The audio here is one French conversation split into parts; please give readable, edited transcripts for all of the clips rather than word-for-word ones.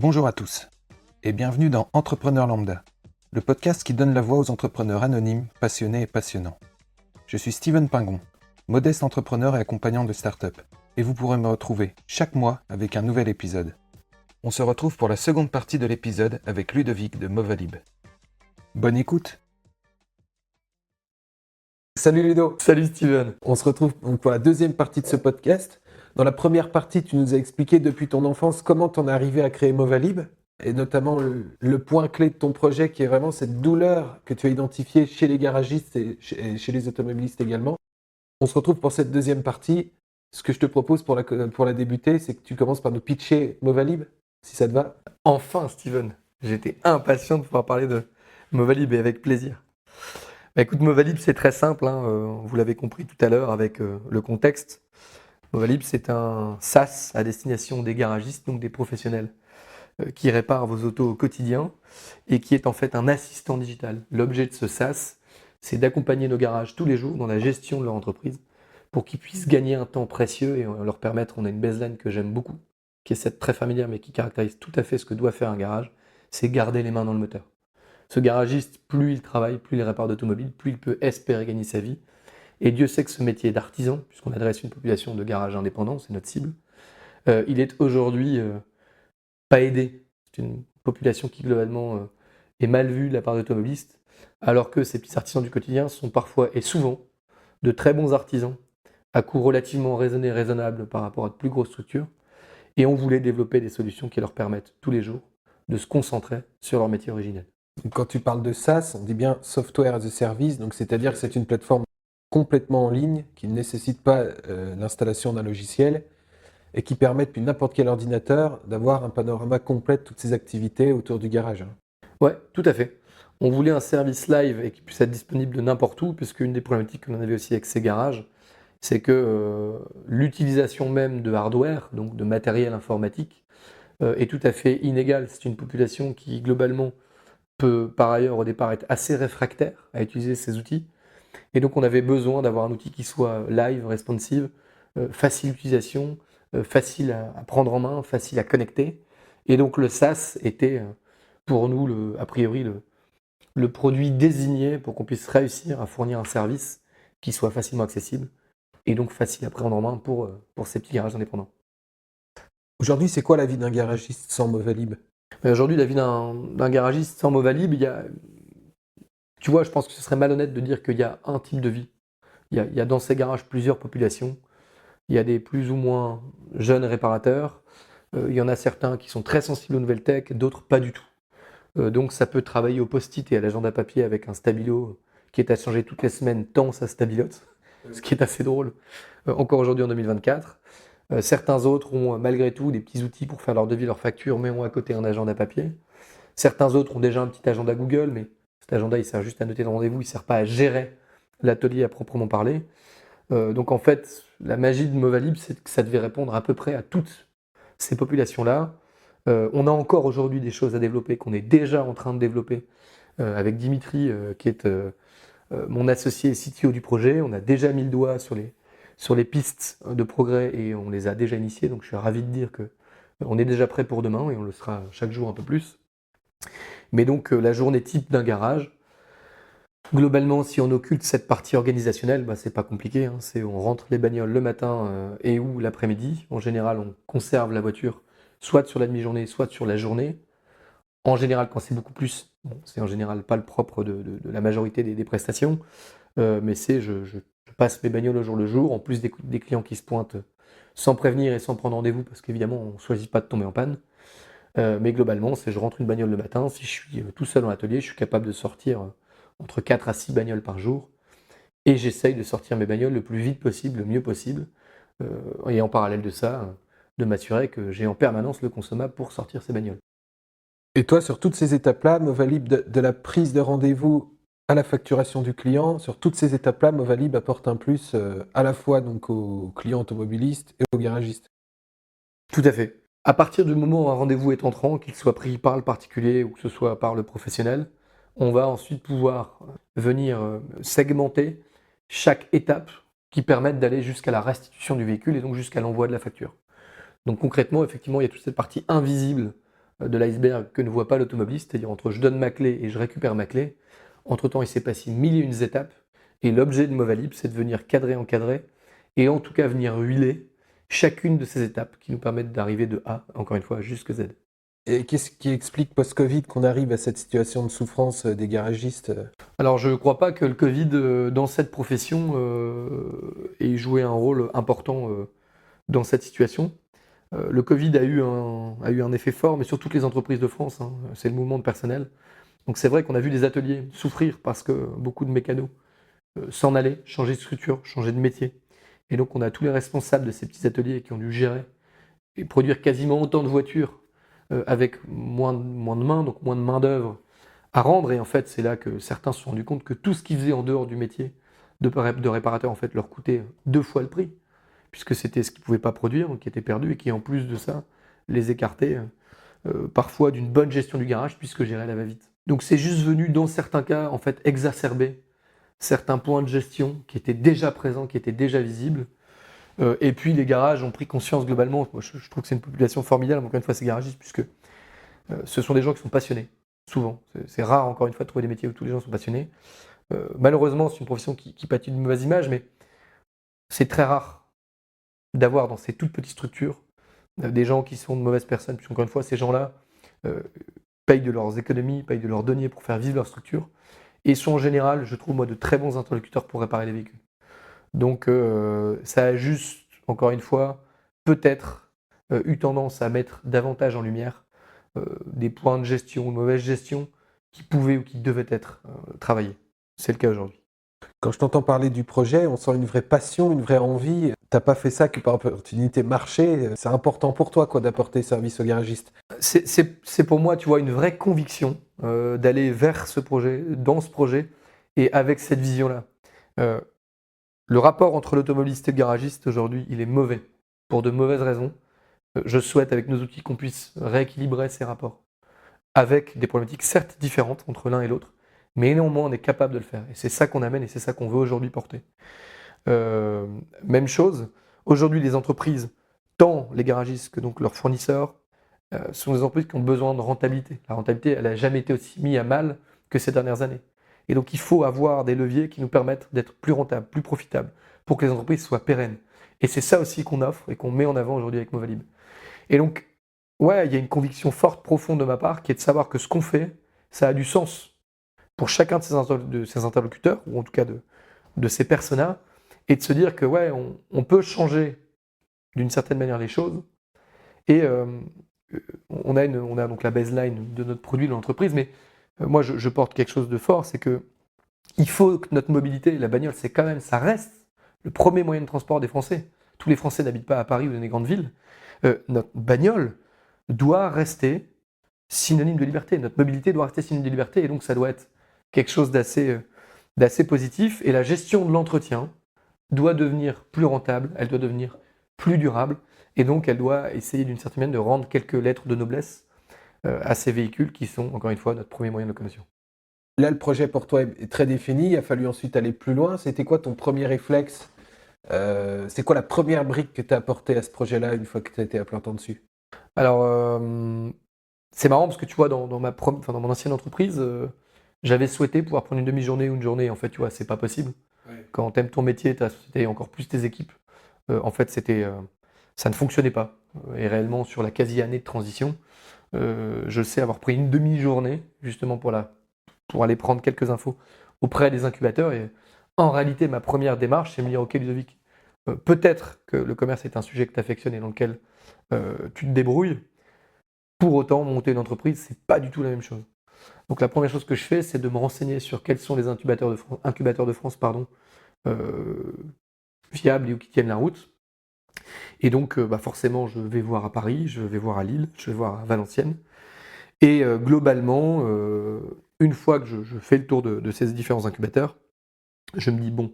Bonjour à tous et bienvenue dans Entrepreneur Lambda, le podcast qui donne la voix aux entrepreneurs anonymes, passionnés et passionnants. Je suis Steven Pingon, modeste entrepreneur et accompagnant de start-up, et vous pourrez me retrouver chaque mois avec un nouvel épisode. On se retrouve pour la seconde partie de l'épisode avec Ludovic de Movalib. Bonne écoute! Salut Ludo! Salut Steven. On se retrouve pour la deuxième partie de ce podcast. Dans la première partie, tu nous as expliqué depuis ton enfance comment tu en es arrivé à créer Movalib, et notamment le point clé de ton projet qui est vraiment cette douleur que tu as identifiée chez les garagistes et chez les automobilistes également. On se retrouve pour cette deuxième partie. Ce que je te propose pour la débuter, c'est que tu commences par nous pitcher Movalib, si ça te va. Enfin Steven, j'étais impatient de pouvoir parler de Movalib et avec plaisir. Écoute, Movalib c'est très simple, vous l'avez compris tout à l'heure avec le contexte. Movalib c'est un SaaS à destination des garagistes, donc des professionnels qui réparent vos autos au quotidien et qui est en fait un assistant digital. L'objet de ce SaaS, c'est d'accompagner nos garages tous les jours dans la gestion de leur entreprise pour qu'ils puissent gagner un temps précieux et leur permettre, on a une baseline que j'aime beaucoup, qui est cette très familière mais qui caractérise tout à fait ce que doit faire un garage, c'est garder les mains dans le moteur. Ce garagiste, plus il travaille, plus il répare d'automobiles, plus il peut espérer gagner sa vie. Et Dieu sait que ce métier d'artisan, puisqu'on adresse une population de garages indépendants, c'est notre cible, il est aujourd'hui pas aidé. C'est une population qui globalement est mal vue de la part des automobilistes, alors que ces petits artisans du quotidien sont parfois et souvent de très bons artisans, à coût relativement raisonné, raisonnable par rapport à de plus grosses structures. Et on voulait développer des solutions qui leur permettent tous les jours de se concentrer sur leur métier originel. Quand tu parles de SaaS, on dit bien Software as a Service, donc c'est-à-dire que c'est une plateforme complètement en ligne qui ne nécessite pas l'installation d'un logiciel et qui permet depuis n'importe quel ordinateur d'avoir un panorama complet de toutes ces activités autour du garage. Ouais, tout à fait. On voulait un service live et qui puisse être disponible de n'importe où, puisque une des problématiques qu'on avait aussi avec ces garages, c'est que l'utilisation même de hardware, donc de matériel informatique, est tout à fait inégale. C'est une population qui, globalement, peut par ailleurs au départ être assez réfractaire à utiliser ces outils. Et donc on avait besoin d'avoir un outil qui soit live, responsive, facile d'utilisation, facile à prendre en main, facile à connecter. Et donc le SaaS était pour nous, a priori, le produit désigné pour qu'on puisse réussir à fournir un service qui soit facilement accessible et donc facile à prendre en main pour ces petits garages indépendants. Aujourd'hui, c'est quoi la vie d'un garagiste sans Movalib? Mais aujourd'hui, la vie d'un garagiste sans Movalib, tu vois, je pense que ce serait malhonnête de dire qu'il y a un type de vie. Il y a dans ces garages plusieurs populations. Il y a des plus ou moins jeunes réparateurs. Il y en a certains qui sont très sensibles aux nouvelles tech, d'autres pas du tout. Donc ça peut travailler au post-it et à l'agenda papier avec un stabilo qui est à changer toutes les semaines tant ça stabilote, ce qui est assez drôle, encore aujourd'hui en 2024. Certains autres ont malgré tout des petits outils pour faire leur devis, leur facture, mais ont à côté un agenda papier. Certains autres ont déjà un petit agenda Google, mais cet agenda il sert juste à noter le rendez-vous, il ne sert pas à gérer l'atelier à proprement parler. Donc en fait, la magie de Movalib, c'est que ça devait répondre à peu près à toutes ces populations-là. On a encore aujourd'hui des choses à développer, qu'on est déjà en train de développer avec Dimitri, qui est mon associé CTO du projet. On a déjà mis le doigt sur les pistes de progrès et on les a déjà initiées. Donc je suis ravi de dire qu'on est déjà prêt pour demain et on le sera chaque jour un peu plus. Mais donc la journée type d'un garage, globalement, si on occulte cette partie organisationnelle, c'est pas compliqué. C'est on rentre les bagnoles le matin et ou l'après-midi. En général, on conserve la voiture soit sur la demi-journée, soit sur la journée. En général, quand c'est beaucoup plus, c'est en général pas le propre de la majorité des prestations, mais c'est je passe mes bagnoles au jour le jour, en plus des clients qui se pointent sans prévenir et sans prendre rendez-vous, parce qu'évidemment, on ne choisit pas de tomber en panne. Mais globalement, c'est je rentre une bagnole le matin, si je suis tout seul dans l'atelier, je suis capable de sortir entre 4 à 6 bagnoles par jour, et j'essaye de sortir mes bagnoles le plus vite possible, le mieux possible, et en parallèle de ça, de m'assurer que j'ai en permanence le consommable pour sortir ces bagnoles. Et toi, sur toutes ces étapes-là, Movalib, de la prise de rendez-vous à la facturation du client, sur toutes ces étapes-là, Movalib apporte un plus à la fois donc aux clients automobilistes et aux garagistes. Tout à fait. À partir du moment où un rendez-vous est entrant, qu'il soit pris par le particulier ou que ce soit par le professionnel, on va ensuite pouvoir venir segmenter chaque étape qui permette d'aller jusqu'à la restitution du véhicule et donc jusqu'à l'envoi de la facture. Donc concrètement, effectivement, il y a toute cette partie invisible de l'iceberg que ne voit pas l'automobiliste, c'est-à-dire entre je donne ma clé et je récupère ma clé. Entre-temps, il s'est passé 1001 étapes, et l'objet de Movalib, c'est de venir encadrer, et en tout cas venir huiler chacune de ces étapes qui nous permettent d'arriver de A, encore une fois, jusqu'à Z. Et qu'est-ce qui explique post-Covid qu'on arrive à cette situation de souffrance des garagistes? Alors, je ne crois pas que le Covid, dans cette profession, ait joué un rôle important dans cette situation. Le Covid a eu un effet fort, mais sur toutes les entreprises de France, hein. C'est le mouvement de personnel. Donc c'est vrai qu'on a vu des ateliers souffrir parce que beaucoup de mécanos s'en allaient, changer de structure, changer de métier. Et donc on a tous les responsables de ces petits ateliers qui ont dû gérer et produire quasiment autant de voitures avec moins de mains, donc moins de main-d'œuvre à rendre. Et en fait, c'est là que certains se sont rendus compte que tout ce qu'ils faisaient en dehors du métier de réparateur en fait, leur coûtait 2 fois le prix, puisque c'était ce qu'ils ne pouvaient pas produire, donc qui était perdu, et qui en plus de ça les écartait parfois d'une bonne gestion du garage, puisque gérer la va-vite. Donc c'est juste venu, dans certains cas, en fait, exacerber certains points de gestion qui étaient déjà présents, qui étaient déjà visibles. Et puis les garages ont pris conscience globalement. Moi, je trouve que c'est une population formidable, encore une fois, ces garagistes, puisque ce sont des gens qui sont passionnés, souvent. C'est rare, encore une fois, de trouver des métiers où tous les gens sont passionnés. Malheureusement, c'est une profession qui pâtit d'une mauvaise image, mais c'est très rare d'avoir dans ces toutes petites structures des gens qui sont de mauvaises personnes, puisque encore une fois, ces gens-là payent de leurs économies, payent de leurs deniers pour faire vivre leur structure, et sont en général, je trouve moi, de très bons interlocuteurs pour réparer les véhicules. Donc ça a juste, encore une fois, peut-être eu tendance à mettre davantage en lumière des points de gestion, de mauvaise gestion, qui pouvaient ou qui devaient être travaillés. C'est le cas aujourd'hui. Quand je t'entends parler du projet, on sent une vraie passion, une vraie envie. T'as pas fait ça que par opportunité marché. C'est important pour toi, quoi, d'apporter service aux garagistes. C'est pour moi, tu vois, une vraie conviction d'aller vers ce projet, dans ce projet, et avec cette vision-là. Le rapport entre l'automobiliste et le garagiste, aujourd'hui, il est mauvais, pour de mauvaises raisons. Je souhaite, avec nos outils, qu'on puisse rééquilibrer ces rapports, avec des problématiques certes différentes entre l'un et l'autre, mais néanmoins, on est capable de le faire. Et c'est ça qu'on amène, et c'est ça qu'on veut aujourd'hui porter. Même chose, aujourd'hui, les entreprises, tant les garagistes que donc leurs fournisseurs, sont des entreprises qui ont besoin de rentabilité. La rentabilité, elle n'a jamais été aussi mise à mal que ces dernières années. Et donc, il faut avoir des leviers qui nous permettent d'être plus rentables, plus profitables, pour que les entreprises soient pérennes. Et c'est ça aussi qu'on offre et qu'on met en avant aujourd'hui avec Movalib. Et donc, ouais, il y a une conviction forte, profonde de ma part, qui est de savoir que ce qu'on fait, ça a du sens pour chacun de ces interlocuteurs, ou en tout cas de ces personas, et de se dire que ouais, on peut changer d'une certaine manière les choses. Et on a donc la baseline de notre produit, de l'entreprise, mais moi je porte quelque chose de fort, c'est que il faut que notre mobilité, la bagnole, c'est quand même, ça reste le premier moyen de transport des Français. Tous les Français n'habitent pas à Paris ou dans des grandes villes. Notre bagnole doit rester synonyme de liberté. Notre mobilité doit rester synonyme de liberté, et donc ça doit être quelque chose d'assez positif. Et la gestion de l'entretien doit devenir plus rentable, elle doit devenir plus durable, et donc elle doit essayer d'une certaine manière de rendre quelques lettres de noblesse à ces véhicules qui sont, encore une fois, notre premier moyen de locomotion. Là, le projet pour toi est très défini. Il a fallu ensuite aller plus loin. C'était quoi ton premier réflexe? C'est quoi la première brique que tu as apportée à ce projet-là une fois que tu as été à plein temps dessus? Alors, c'est marrant parce que tu vois, dans mon ancienne entreprise, j'avais souhaité pouvoir prendre une demi-journée ou une journée. En fait, tu vois, c'est pas possible. Ouais. Quand tu aimes ton métier, ta société et encore plus tes équipes, en fait, ça ne fonctionnait pas. Et réellement, sur la quasi-année de transition, je sais avoir pris une demi-journée justement pour aller prendre quelques infos auprès des incubateurs. Et en réalité, ma première démarche, c'est de me dire, ok Ludovic, peut-être que le commerce est un sujet que tu affectionnes et dans lequel tu te débrouilles. Pour autant, monter une entreprise, c'est pas du tout la même chose. Donc la première chose que je fais, c'est de me renseigner sur quels sont les incubateurs de France, euh, viables et ou qui tiennent la route. Et donc, forcément, je vais voir à Paris, je vais voir à Lille, je vais voir à Valenciennes. Et globalement, une fois que je fais le tour de ces différents incubateurs, je me dis, bon,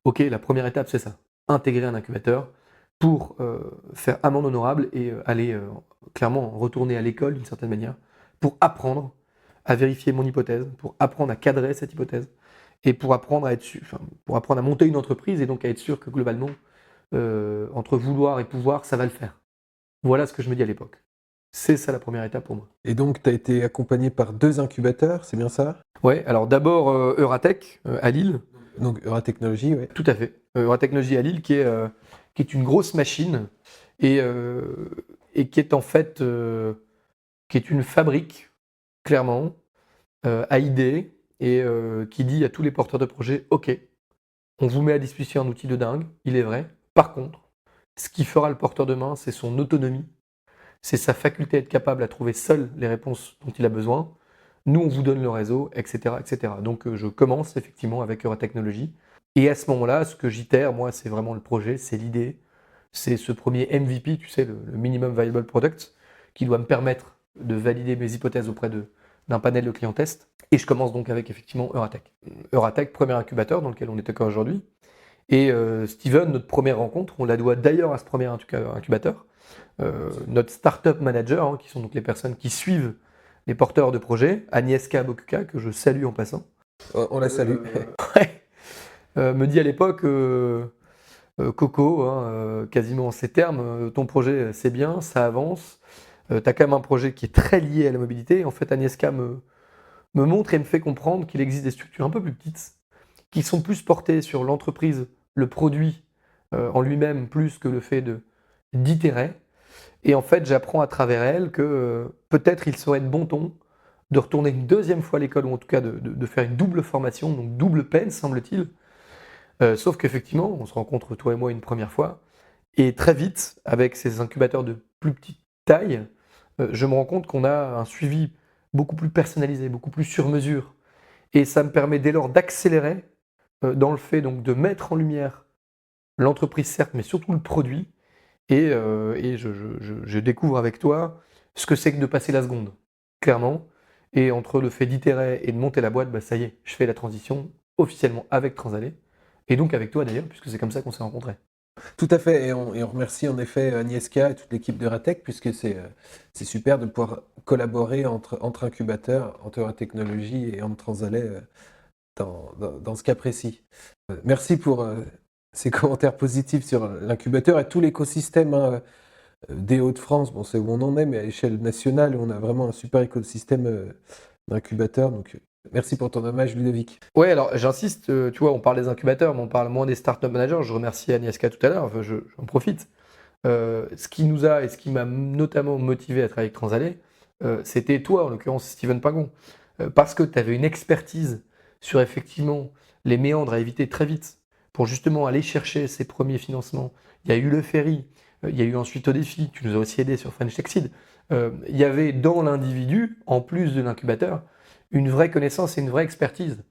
ok, la première étape, c'est ça. Intégrer un incubateur pour faire amende honorable et aller clairement retourner à l'école d'une certaine manière pour apprendre à vérifier mon hypothèse, pour apprendre à cadrer cette hypothèse et pour apprendre pour apprendre à monter une entreprise et donc à être sûr que globalement, entre vouloir et pouvoir, ça va le faire. Voilà ce que je me dis à l'époque. C'est ça la première étape pour moi. Et donc, tu as été accompagné par 2 incubateurs, c'est bien ça? Ouais, alors d'abord Euratech à Lille. Donc, Euratechnologie, oui. Tout à fait. Euratechnologie à Lille qui est une grosse machine et qui est en fait qui est une fabrique, clairement, à idées et qui dit à tous les porteurs de projets, OK, on vous met à disposition un outil de dingue, il est vrai. Par contre, ce qui fera le porteur demain, c'est son autonomie, c'est sa faculté à être capable à trouver seul les réponses dont il a besoin. Nous, on vous donne le réseau, etc. etc. Donc, je commence effectivement avec Euratechnologie. Et à ce moment-là, ce que j'itère, moi, c'est vraiment le projet, c'est l'idée, c'est ce premier MVP, tu sais, le Minimum Viable Product, qui doit me permettre de valider mes hypothèses auprès d'un panel de clients test. Et je commence donc avec effectivement Euratech. Euratech, premier incubateur dans lequel on est encore aujourd'hui. Et Steven, notre première rencontre, on la doit d'ailleurs à ce premier incubateur. Notre startup manager, hein, qui sont donc les personnes qui suivent les porteurs de projets, Agnieszka Bokuka, que je salue en passant. On la salue. Ouais. Me dit à l'époque, Coco, hein, quasiment en ces termes, ton projet c'est bien, ça avance, tu as quand même un projet qui est très lié à la mobilité. En fait, Agnieszka me montre et me fait comprendre qu'il existe des structures un peu plus petites, qui sont plus portées sur l'entreprise, le produit en lui-même, plus que le fait d'itérer. Et en fait, j'apprends à travers elle que peut-être il serait de bon ton de retourner une deuxième fois à l'école, ou en tout cas de faire une double formation, donc double peine, semble-t-il. Sauf qu'effectivement, on se rencontre toi et moi une première fois, et très vite, avec ces incubateurs de plus petite taille, je me rends compte qu'on a un suivi beaucoup plus personnalisé, beaucoup plus sur mesure. Et ça me permet dès lors d'accélérer dans le fait donc de mettre en lumière l'entreprise certes, mais surtout le produit. Et je découvre avec toi ce que c'est que de passer la seconde, clairement. Et entre le fait d'itérer et de monter la boîte, bah ça y est, je fais la transition officiellement avec Transalé. Et donc avec toi d'ailleurs, puisque c'est comme ça qu'on s'est rencontrés. Tout à fait, et on remercie en effet Agnieszka et toute l'équipe de Euratech, puisque c'est super de pouvoir collaborer entre incubateurs, entre Euratechnologie et entre Transalais dans ce cas précis. Merci pour ces commentaires positifs sur l'incubateur et tout l'écosystème, hein, des Hauts-de-France. Bon, c'est où on en est, mais à l'échelle nationale, on a vraiment un super écosystème d'incubateurs. Donc, merci pour ton hommage, Ludovic. Ouais, alors j'insiste, tu vois, on parle des incubateurs, mais on parle moins des startup managers. Je remercie Agnieszka tout à l'heure, enfin, j'en profite. Ce qui nous a et ce qui m'a notamment motivé à travailler avec Transalé, c'était toi, en l'occurrence Steven Pingon. Parce que tu avais une expertise sur effectivement les méandres à éviter très vite pour justement aller chercher ces premiers financements. Il y a eu le ferry, il y a eu ensuite au défi, tu nous as aussi aidé sur French Tech Seed. Il y avait dans l'individu, en plus de l'incubateur, une vraie connaissance et une vraie expertise.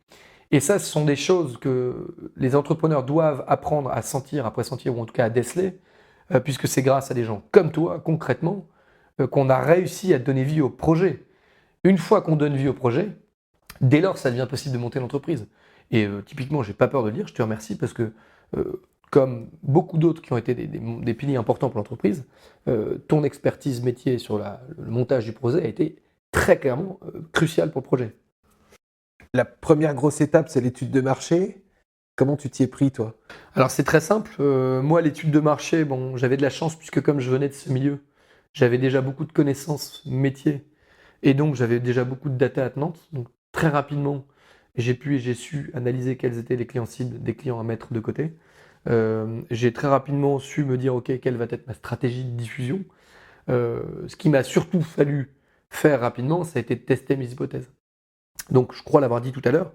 Et ça, ce sont des choses que les entrepreneurs doivent apprendre à sentir, à pressentir, ou en tout cas à déceler, puisque c'est grâce à des gens comme toi, concrètement, qu'on a réussi à donner vie au projet. Une fois qu'on donne vie au projet, dès lors, ça devient possible de monter l'entreprise. Et typiquement, j'ai pas peur de le dire, je te remercie parce que, comme beaucoup d'autres qui ont été des piliers importants pour l'entreprise, ton expertise métier sur le montage du projet a été très clairement cruciale pour le projet. La première grosse étape, c'est l'étude de marché. Comment tu t'y es pris, toi? Alors c'est très simple. Moi, l'étude de marché, bon, j'avais de la chance puisque comme je venais de ce milieu, j'avais déjà beaucoup de connaissances métiers et donc j'avais déjà beaucoup de data attenante. Donc très rapidement, j'ai pu et j'ai su analyser quels étaient les clients cibles des clients à mettre de côté. J'ai très rapidement su me dire, OK, quelle va être ma stratégie de diffusion. Ce qui m'a surtout fallu faire rapidement, ça a été de tester mes hypothèses. Donc je crois l'avoir dit tout à l'heure,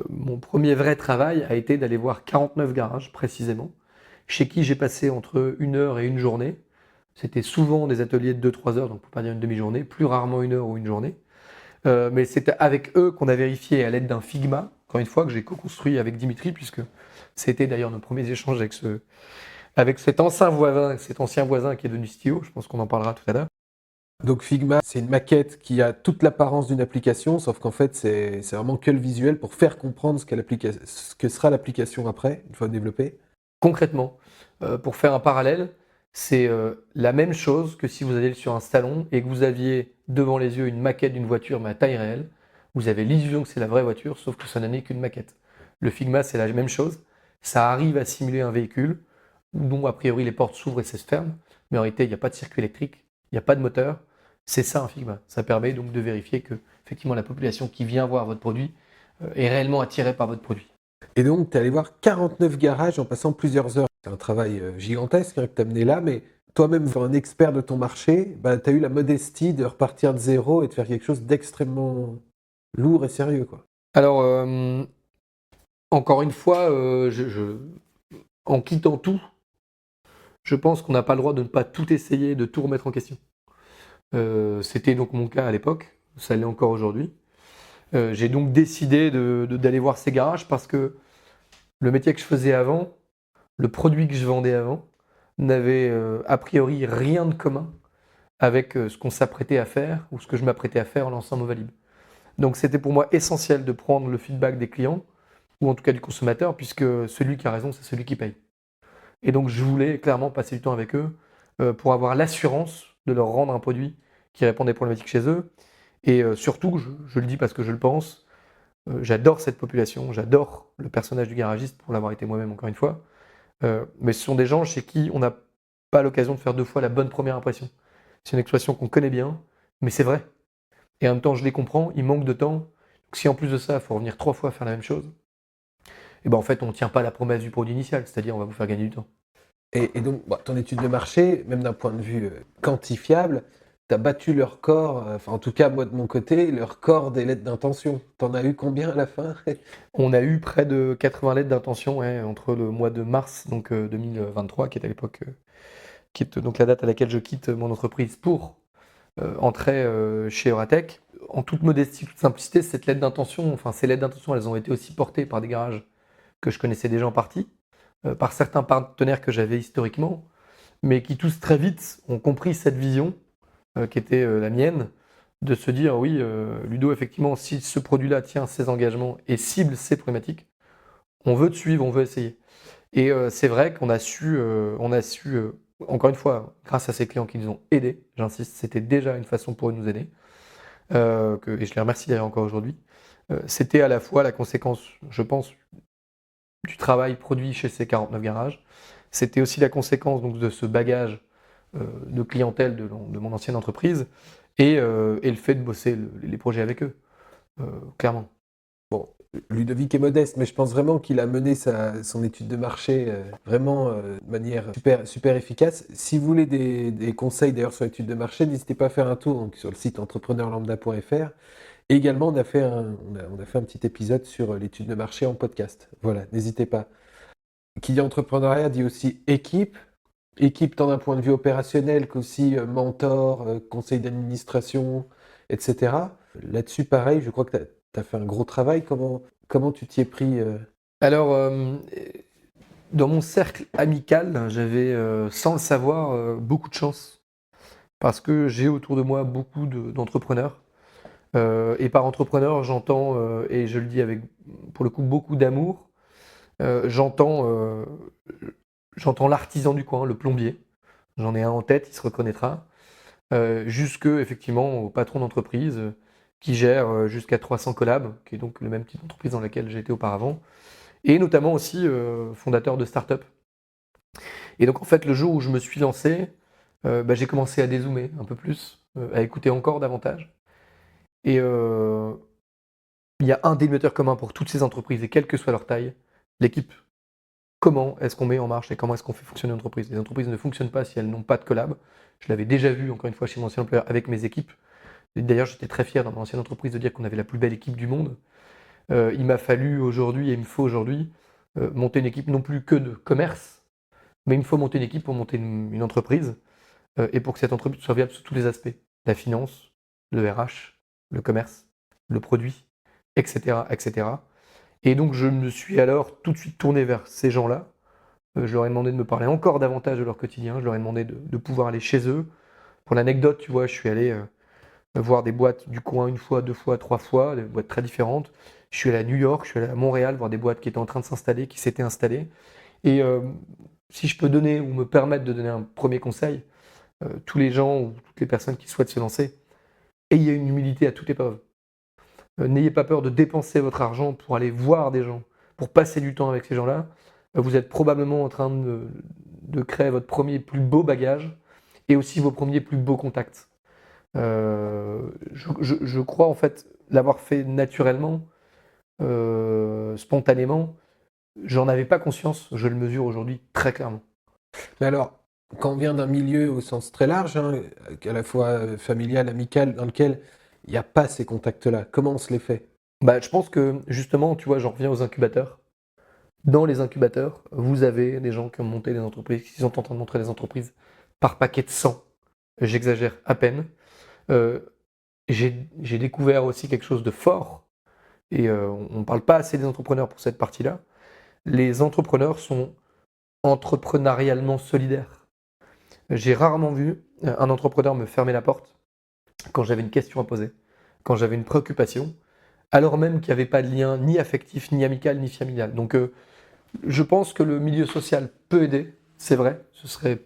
mon premier vrai travail a été d'aller voir 49 garages précisément, chez qui j'ai passé entre 1 heure et une journée. C'était souvent des ateliers de 2-3 heures, donc pour pas dire une demi-journée, plus rarement 1 heure ou une journée. Mais c'était avec eux qu'on a vérifié à l'aide d'un Figma, encore une fois, que j'ai co-construit avec Dimitri, puisque c'était d'ailleurs nos premiers échanges avec cet ancien voisin qui est devenu CTO, je pense qu'on en parlera tout à l'heure. Donc Figma, c'est une maquette qui a toute l'apparence d'une application, sauf qu'en fait, c'est vraiment que le visuel pour faire comprendre ce que sera l'application après, une fois développée. Concrètement, pour faire un parallèle, c'est la même chose que si vous allez sur un salon et que vous aviez devant les yeux une maquette d'une voiture mais à taille réelle. Vous avez l'illusion que c'est la vraie voiture, sauf que ça n'est qu'une maquette. Le Figma, c'est la même chose. Ça arrive à simuler un véhicule dont a priori les portes s'ouvrent et se ferment, mais en réalité, il n'y a pas de circuit électrique, il n'y a pas de moteur. C'est ça un Figma. Ça permet donc de vérifier que effectivement la population qui vient voir votre produit est réellement attirée par votre produit. Et donc, tu es allé voir 49 garages en passant plusieurs heures. C'est un travail gigantesque que tu as mené là, mais toi-même, un expert de ton marché, tu as eu la modestie de repartir de zéro et de faire quelque chose d'extrêmement lourd et sérieux, quoi. Alors, encore une fois, en quittant tout, je pense qu'on n'a pas le droit de ne pas tout essayer, de tout remettre en question. C'était donc mon cas à l'époque, ça l'est encore aujourd'hui. J'ai donc décidé d'aller voir ces garages parce que le métier que je faisais avant, le produit que je vendais avant, n'avait a priori rien de commun avec ce qu'on s'apprêtait à faire ou ce que je m'apprêtais à faire en lançant Movalib. Donc c'était pour moi essentiel de prendre le feedback des clients, ou en tout cas du consommateur, puisque celui qui a raison, c'est celui qui paye. Et donc je voulais clairement passer du temps avec eux pour avoir l'assurance de leur rendre un produit qui répondait aux problématiques chez eux. Et surtout, je le dis parce que je le pense, j'adore cette population, j'adore le personnage du garagiste pour l'avoir été moi-même encore une fois. Mais ce sont des gens chez qui on n'a pas l'occasion de faire 2 fois la bonne première impression. C'est une expression qu'on connaît bien, mais c'est vrai. Et en même temps, je les comprends, il manque de temps. Donc, si en plus de ça, il faut revenir 3 fois faire la même chose, et ben en fait, on ne tient pas la promesse du produit initial, c'est-à-dire on va vous faire gagner du temps. Et donc, ton étude de marché, même d'un point de vue quantifiable, tu as battu le record, enfin en tout cas moi de mon côté, le record des lettres d'intention. T'en as eu combien à la fin? On a eu près de 80 lettres d'intention entre le mois de mars donc, 2023, qui est à l'époque, qui est donc la date à laquelle je quitte mon entreprise pour entrer chez Euratech. En toute modestie, toute simplicité, cette lettre d'intention, enfin ces lettres d'intention, elles ont été aussi portées par des garages que je connaissais déjà en partie, par certains partenaires que j'avais historiquement, mais qui tous très vite ont compris cette vision qui était la mienne, de se dire oui, Ludo, effectivement, si ce produit-là tient ses engagements et cible ses problématiques, on veut te suivre, on veut essayer. Et c'est vrai qu'on a su, encore une fois, grâce à ces clients qui nous ont aidés, j'insiste, c'était déjà une façon pour eux de nous aider, et je les remercie d'ailleurs encore aujourd'hui. C'était à la fois la conséquence, je pense, du travail produit chez ces 49 garages. C'était aussi la conséquence donc, de ce bagage de clientèle de mon ancienne entreprise et le fait de bosser les projets avec eux, clairement. Bon, Ludovic est modeste, mais je pense vraiment qu'il a mené son étude de marché vraiment de manière super, super efficace. Si vous voulez des conseils d'ailleurs sur l'étude de marché, n'hésitez pas à faire un tour donc, sur le site entrepreneurlambda.fr. Et également, on a fait un petit épisode sur l'étude de marché en podcast. Voilà, n'hésitez pas. Qui dit entrepreneuriat dit aussi équipe. Équipe tant d'un point de vue opérationnel qu'aussi mentor, conseil d'administration, etc. Là-dessus, pareil, je crois que tu as fait un gros travail. Comment tu t'y es pris Alors, dans mon cercle amical, j'avais, sans le savoir, beaucoup de chance. Parce que j'ai autour de moi beaucoup d'entrepreneurs. Et par entrepreneur, j'entends, et je le dis avec, pour le coup, beaucoup d'amour, j'entends l'artisan du coin, le plombier. J'en ai un en tête, il se reconnaîtra. Jusque, effectivement, au patron d'entreprise qui gère jusqu'à 300 collabs, qui est donc le même type d'entreprise dans laquelle j'ai été auparavant. Et notamment aussi fondateur de start-up. Et donc, en fait, le jour où je me suis lancé, j'ai commencé à dézoomer un peu plus, à écouter encore davantage. Et il y a un dénominateur commun pour toutes ces entreprises, et quelle que soit leur taille, l'équipe. Comment est-ce qu'on met en marche et comment est-ce qu'on fait fonctionner une entreprise? Les entreprises ne fonctionnent pas si elles n'ont pas de collab. Je l'avais déjà vu, encore une fois, chez mon ancien employeur avec mes équipes. Et d'ailleurs, j'étais très fier dans mon ancienne entreprise de dire qu'on avait la plus belle équipe du monde. Il m'a fallu aujourd'hui, et il me faut aujourd'hui, monter une équipe non plus que de commerce, mais il me faut monter une équipe pour monter une entreprise, et pour que cette entreprise soit viable sous tous les aspects. La finance, le RH, le commerce, le produit, etc., etc. Et donc je me suis alors tout de suite tourné vers ces gens-là. Je leur ai demandé de me parler encore davantage de leur quotidien. Je leur ai demandé de pouvoir aller chez eux. Pour l'anecdote, tu vois, je suis allé voir des boîtes du coin 1 fois, 2 fois, 3 fois, des boîtes très différentes. Je suis allé à New York, je suis allé à Montréal voir des boîtes qui étaient en train de s'installer, qui s'étaient installées. Et si je peux donner ou me permettre de donner un premier conseil, tous les gens ou toutes les personnes qui souhaitent se lancer, ayez une humilité à toute épreuve. N'ayez pas peur de dépenser votre argent pour aller voir des gens, pour passer du temps avec ces gens-là. Vous êtes probablement en train de créer votre premier plus beau bagage et aussi vos premiers plus beaux contacts. Je crois en fait l'avoir fait naturellement, spontanément. J'en avais pas conscience, je le mesure aujourd'hui très clairement. Mais alors, quand on vient d'un milieu au sens très large, hein, à la fois familial, amical, dans lequel il n'y a pas ces contacts-là, comment on se les fait? Bah, je pense que justement, tu vois, j'en reviens aux incubateurs. Dans les incubateurs, vous avez des gens qui ont monté des entreprises, qui sont en train de montrer des entreprises par paquet de 100. J'exagère à peine. Euh, j'ai découvert aussi quelque chose de fort, et on ne parle pas assez des entrepreneurs pour cette partie-là. Les entrepreneurs sont entrepreneurialement solidaires. J'ai rarement vu un entrepreneur me fermer la porte quand j'avais une question à poser, quand j'avais une préoccupation, alors même qu'il n'y avait pas de lien ni affectif, ni amical, ni familial. Donc je pense que le milieu social peut aider, c'est vrai, ce serait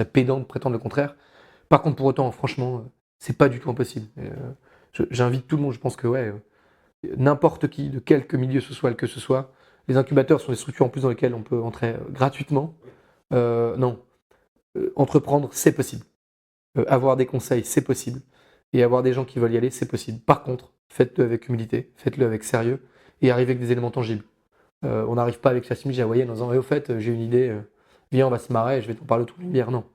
pédant de prétendre le contraire. Par contre, pour autant, franchement, c'est pas du tout impossible. J'invite tout le monde, je pense que ouais, n'importe qui, de quelque milieu social que ce soit, les incubateurs sont des structures en plus dans lesquelles on peut entrer gratuitement. Non, entreprendre, c'est possible. Avoir des conseils, c'est possible. Et avoir des gens qui veulent y aller, c'est possible. Par contre, faites-le avec humilité, faites-le avec sérieux et arrivez avec des éléments tangibles. On n'arrive pas avec la simili hawaïenne en disant au fait, j'ai une idée, viens, on va se marrer, je vais te parler autour d'une bière. Non.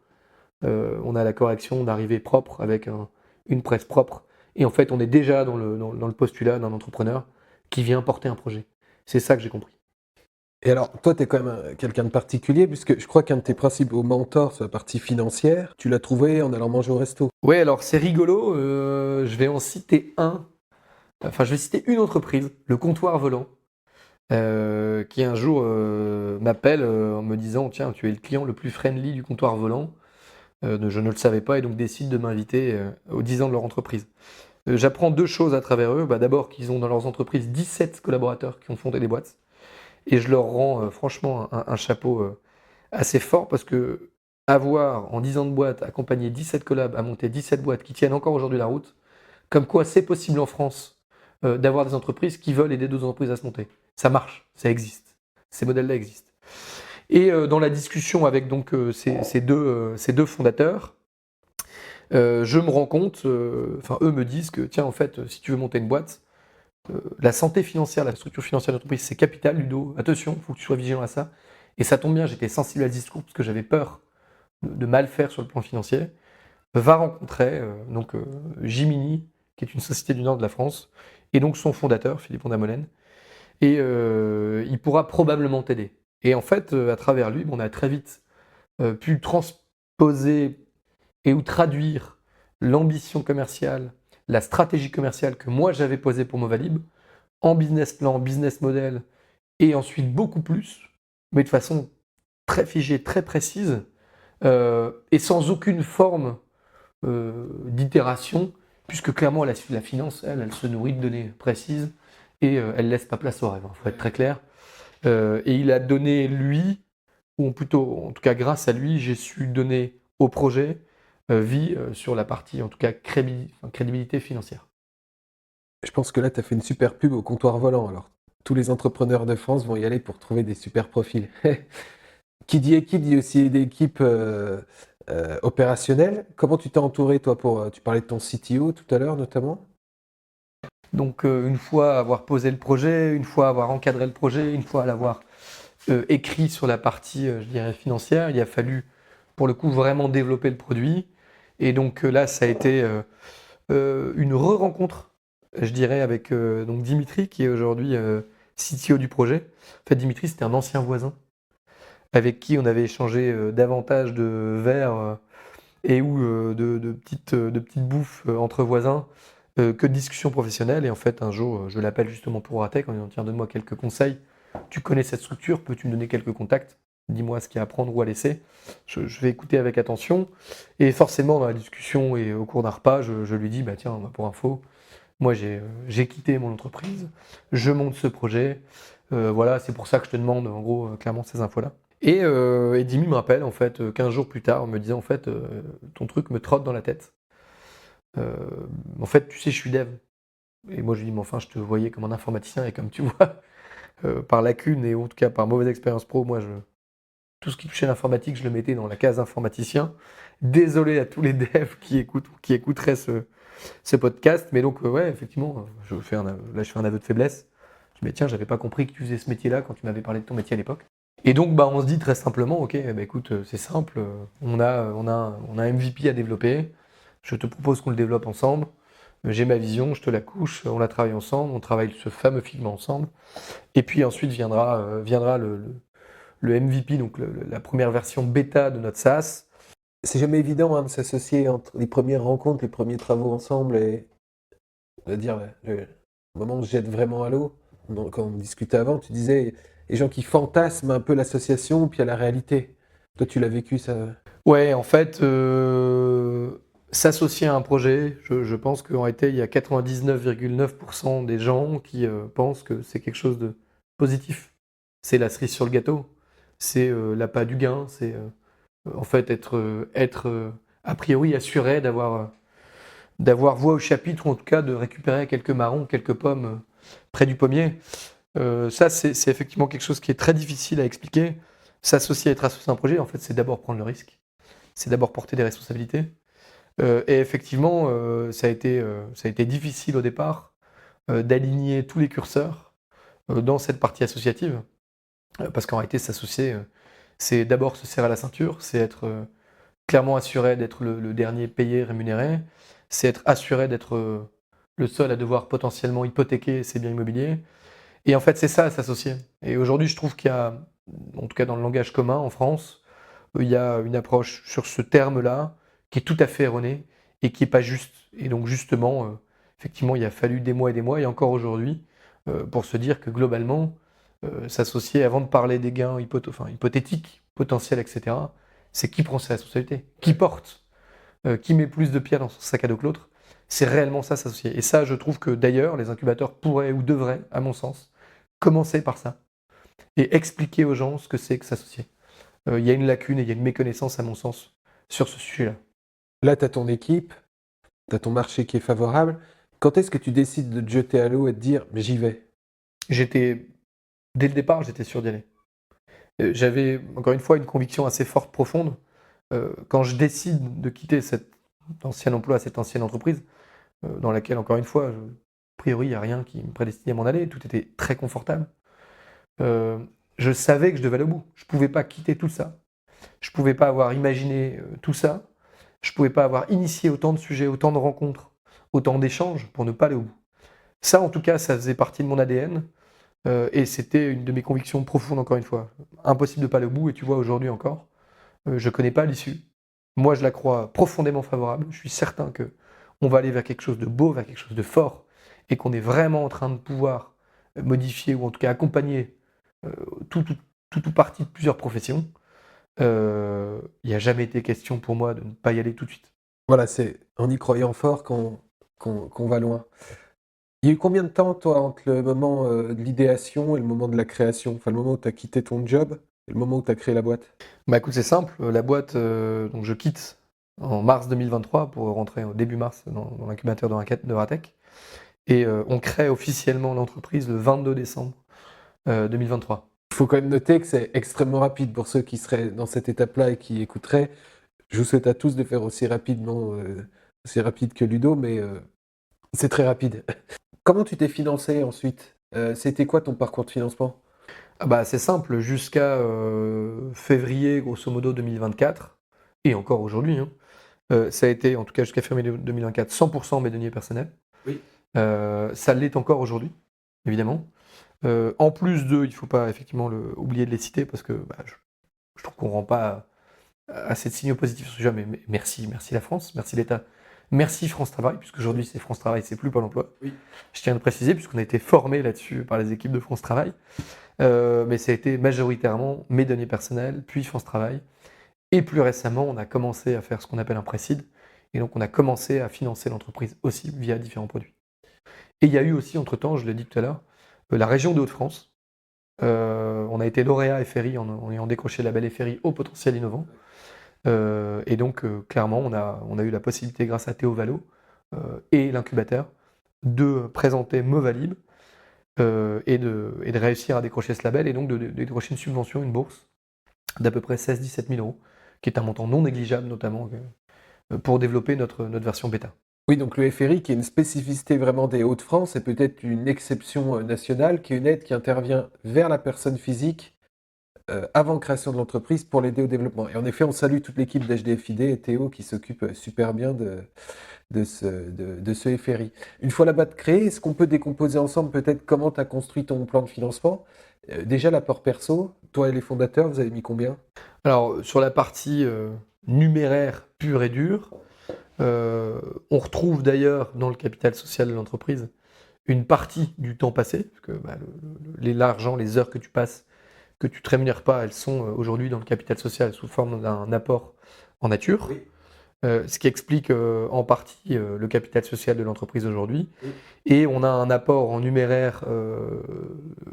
On a la correction d'arriver propre avec une presse propre. Et en fait, on est déjà dans le postulat d'un entrepreneur qui vient porter un projet. C'est ça que j'ai compris. Et alors, toi, tu es quand même quelqu'un de particulier, puisque je crois qu'un de tes principaux mentors sur la partie financière, tu l'as trouvé en allant manger au resto. Ouais, alors c'est rigolo. Je vais en citer un. Enfin, je vais citer une entreprise, le comptoir volant, qui un jour m'appelle en me disant tiens, tu es le client le plus friendly du comptoir volant. Je ne le savais pas et donc décide de m'inviter aux 10 ans de leur entreprise. J'apprends deux choses à travers eux. Bah, d'abord qu'ils ont dans leurs entreprises 17 collaborateurs qui ont fondé des boîtes. Et je leur rends franchement un chapeau assez fort parce que avoir en 10 ans de boîte accompagné 17 collabs à monter 17 boîtes qui tiennent encore aujourd'hui la route, comme quoi c'est possible en France d'avoir des entreprises qui veulent aider d'autres entreprises à se monter. Ça marche, ça existe. Ces modèles-là existent. Et dans la discussion avec donc ces deux fondateurs, je me rends compte, enfin eux me disent que tiens en fait si tu veux monter une boîte, la santé financière, la structure financière de l'entreprise c'est capital Ludo, attention, il faut que tu sois vigilant à ça. Et ça tombe bien, j'étais sensible à ce discours parce que j'avais peur de mal faire sur le plan financier. Va rencontrer Jiminy, qui est une société du nord de la France, et donc son fondateur, Philippe Ondamolène, et il pourra probablement t'aider. Et en fait, à travers lui, on a très vite pu transposer et ou traduire l'ambition commerciale, la stratégie commerciale que moi j'avais posée pour Movalib en business plan, business model et ensuite beaucoup plus, mais de façon très figée, très précise et sans aucune forme d'itération, puisque clairement la finance, elle se nourrit de données précises et elle laisse pas place au rêve, il faut être très clair. Et il a donné lui, ou plutôt en tout cas grâce à lui, j'ai su donner au projet vie sur la partie en tout cas crédibilité financière. Je pense que là, tu as fait une super pub au comptoir volant, alors. Tous les entrepreneurs de France vont y aller pour trouver des super profils. Qui dit équipe dit aussi des équipes opérationnelles. Comment tu t'es entouré, toi, tu parlais de ton CTO tout à l'heure, notamment? Donc une fois avoir posé le projet, une fois avoir encadré le projet, une fois l'avoir écrit sur la partie, je dirais, financière, il a fallu pour le coup vraiment développer le produit. Et donc là, ça a été une re-rencontre, je dirais, avec donc Dimitri, qui est aujourd'hui CTO du projet. En fait, Dimitri, c'était un ancien voisin avec qui on avait échangé davantage de verres et ou de petites bouffes entre voisins que de discussions professionnelles. Et en fait, un jour, je l'appelle justement pour Ratec en lui disant tiens, donne-moi quelques conseils. Tu connais cette structure, peux-tu me donner quelques contacts? Dis-moi ce qu'il y a à prendre ou à laisser. Je vais écouter avec attention. Et forcément, dans la discussion et au cours d'un repas, je lui dis bah, tiens, pour info, moi j'ai quitté mon entreprise, je monte ce projet. Voilà, c'est pour ça que je te demande en gros clairement ces infos-là. Et Dimi me rappelle en fait 15 jours plus tard en me disant en fait ton truc me trotte dans la tête. Euh, En fait, tu sais, je suis dev. Et moi, je lui dis, mais enfin, je te voyais comme un informaticien et comme tu vois, par lacune et en tout cas par mauvaise expérience pro, moi, tout ce qui touchait l'informatique, je le mettais dans la case informaticien. Désolé à tous les devs qui écouteraient ce podcast, mais donc ouais, effectivement, je fais un aveu de faiblesse. Je me dis tiens, j'avais pas compris que tu faisais ce métier-là quand tu m'avais parlé de ton métier à l'époque. Et donc on se dit très simplement, ok, écoute, c'est simple, on a un MVP à développer, je te propose qu'on le développe ensemble, j'ai ma vision, je te la couche, on la travaille ensemble, on travaille ce fameux film ensemble, et puis ensuite viendra le MVP, donc la première version bêta de notre SaaS. C'est jamais évident de s'associer entre les premières rencontres, les premiers travaux ensemble et de dire le moment où je jette vraiment à l'eau. Quand on discutait avant, tu disais les gens qui fantasment un peu l'association puis à la réalité. Toi, tu l'as vécu ça. Ouais, en fait, s'associer à un projet, je pense qu'en réalité, il y a 99,9% des gens qui pensent que c'est quelque chose de positif. C'est la cerise sur le gâteau, c'est l'appât du gain, c'est en fait être a priori assuré d'avoir voix au chapitre, ou en tout cas de récupérer quelques marrons, quelques pommes près du pommier. Ça, c'est effectivement quelque chose qui est très difficile à expliquer. S'associer à être associé à un projet, en fait, c'est d'abord prendre le risque. C'est d'abord porter des responsabilités. Et effectivement, ça a été difficile au départ d'aligner tous les curseurs dans cette partie associative. Parce qu'en réalité, s'associer, c'est d'abord se serrer à la ceinture, c'est être clairement assuré d'être le dernier payé, rémunéré, c'est être assuré d'être le seul à devoir potentiellement hypothéquer ses biens immobiliers. Et en fait, c'est ça, s'associer. Et aujourd'hui, je trouve qu'il y a, en tout cas dans le langage commun en France, il y a une approche sur ce terme-là qui est tout à fait erronée et qui n'est pas juste. Et donc justement, effectivement, il a fallu des mois et encore aujourd'hui, pour se dire que globalement, s'associer avant de parler des gains hypothétiques, potentiels, etc., c'est qui prend ses responsabilités, qui porte, qui met plus de pierres dans son sac à dos que l'autre. C'est réellement ça, s'associer. Et ça, je trouve que d'ailleurs, les incubateurs pourraient ou devraient, à mon sens, commencer par ça et expliquer aux gens ce que c'est que s'associer. Il y a une lacune et il y a une méconnaissance, à mon sens, sur ce sujet-là. Là, tu as ton équipe, tu as ton marché qui est favorable. Quand est-ce que tu décides de te jeter à l'eau et de dire mais j'y vais? Dès le départ, j'étais sûr d'y aller. J'avais, encore une fois, une conviction assez forte, profonde. Quand je décide de quitter cet ancien emploi, cette ancienne entreprise, dans laquelle, encore une fois, a priori, il n'y a rien qui me prédestinait à m'en aller, tout était très confortable. Je savais que je devais aller au bout. Je ne pouvais pas quitter tout ça. Je ne pouvais pas avoir imaginé tout ça. Je ne pouvais pas avoir initié autant de sujets, autant de rencontres, autant d'échanges pour ne pas aller au bout. Ça, en tout cas, ça faisait partie de mon ADN. Et c'était une de mes convictions profondes, encore une fois. Impossible de ne pas aller au bout, et tu vois, aujourd'hui encore, je ne connais pas l'issue. Moi, je la crois profondément favorable. Je suis certain que on va aller vers quelque chose de beau, vers quelque chose de fort, et qu'on est vraiment en train de pouvoir modifier, ou en tout cas accompagner tout ou partie de plusieurs professions. Il n'y a jamais été question pour moi de ne pas y aller tout de suite. Voilà, c'est en y croyant fort qu'on va loin. Il y a eu combien de temps, toi, entre le moment de l'idéation et le moment de la création? Enfin, le moment où tu as quitté ton job et le moment où tu as créé la boîte? Bah écoute, c'est simple, la boîte, donc je quitte en mars 2023 pour rentrer au début mars dans l'incubateur de Ratec. Et on crée officiellement l'entreprise le 22 décembre 2023. Il faut quand même noter que c'est extrêmement rapide pour ceux qui seraient dans cette étape-là et qui écouteraient. Je vous souhaite à tous de faire aussi rapidement, aussi rapide que Ludo, mais c'est très rapide. Comment tu t'es financé ensuite? C'était quoi ton parcours de financement? Ah bah c'est simple, jusqu'à février grosso modo 2024, et encore aujourd'hui, hein, ça a été, en tout cas jusqu'à février 2024, 100% mes deniers personnels. Oui. Ça l'est encore aujourd'hui, évidemment. En plus d'eux, il ne faut pas effectivement oublier de les citer parce que je trouve qu'on ne rend pas assez de signaux positifs sur ce sujet. Mais merci la France, merci l'État, merci France Travail, puisque aujourd'hui c'est France Travail, c'est plus Pôle emploi. Oui. Je tiens à le préciser, puisqu'on a été formé là-dessus par les équipes de France Travail. Mais ça a été majoritairement mes deniers personnels, puis France Travail. Et plus récemment, on a commencé à faire ce qu'on appelle un précide. Et donc on a commencé à financer l'entreprise aussi via différents produits. Et il y a eu aussi, entre-temps, je l'ai dit tout à l'heure, la région de Hauts-de-France. On a été lauréat FRI en ayant décroché le label FRI au potentiel innovant. Et donc, clairement, on a eu la possibilité, grâce à Théo Valo et l'incubateur, de présenter Movalib et de réussir à décrocher ce label et donc de décrocher une subvention, une bourse, d'à peu près 16-17 000 euros, qui est un montant non négligeable, notamment pour développer notre version bêta. Oui, donc le FRI, qui est une spécificité vraiment des Hauts-de-France, est peut-être une exception nationale, qui est une aide qui intervient vers la personne physique avant création de l'entreprise pour l'aider au développement. Et en effet, on salue toute l'équipe d'HDFID et Théo qui s'occupe super bien de ce FRI. Une fois la boîte créée, est-ce qu'on peut décomposer ensemble peut-être comment tu as construit ton plan de financement? Déjà, l'apport perso, toi et les fondateurs, vous avez mis combien? Alors, sur la partie numéraire pure et dure, on retrouve d'ailleurs dans le capital social de l'entreprise une partie du temps passé, parce que l'argent, les heures que tu passes, que tu ne te rémunères pas, elles sont aujourd'hui dans le capital social sous forme d'un apport en nature. Oui. Ce qui explique en partie le capital social de l'entreprise aujourd'hui. Oui. Et on a un apport en numéraire,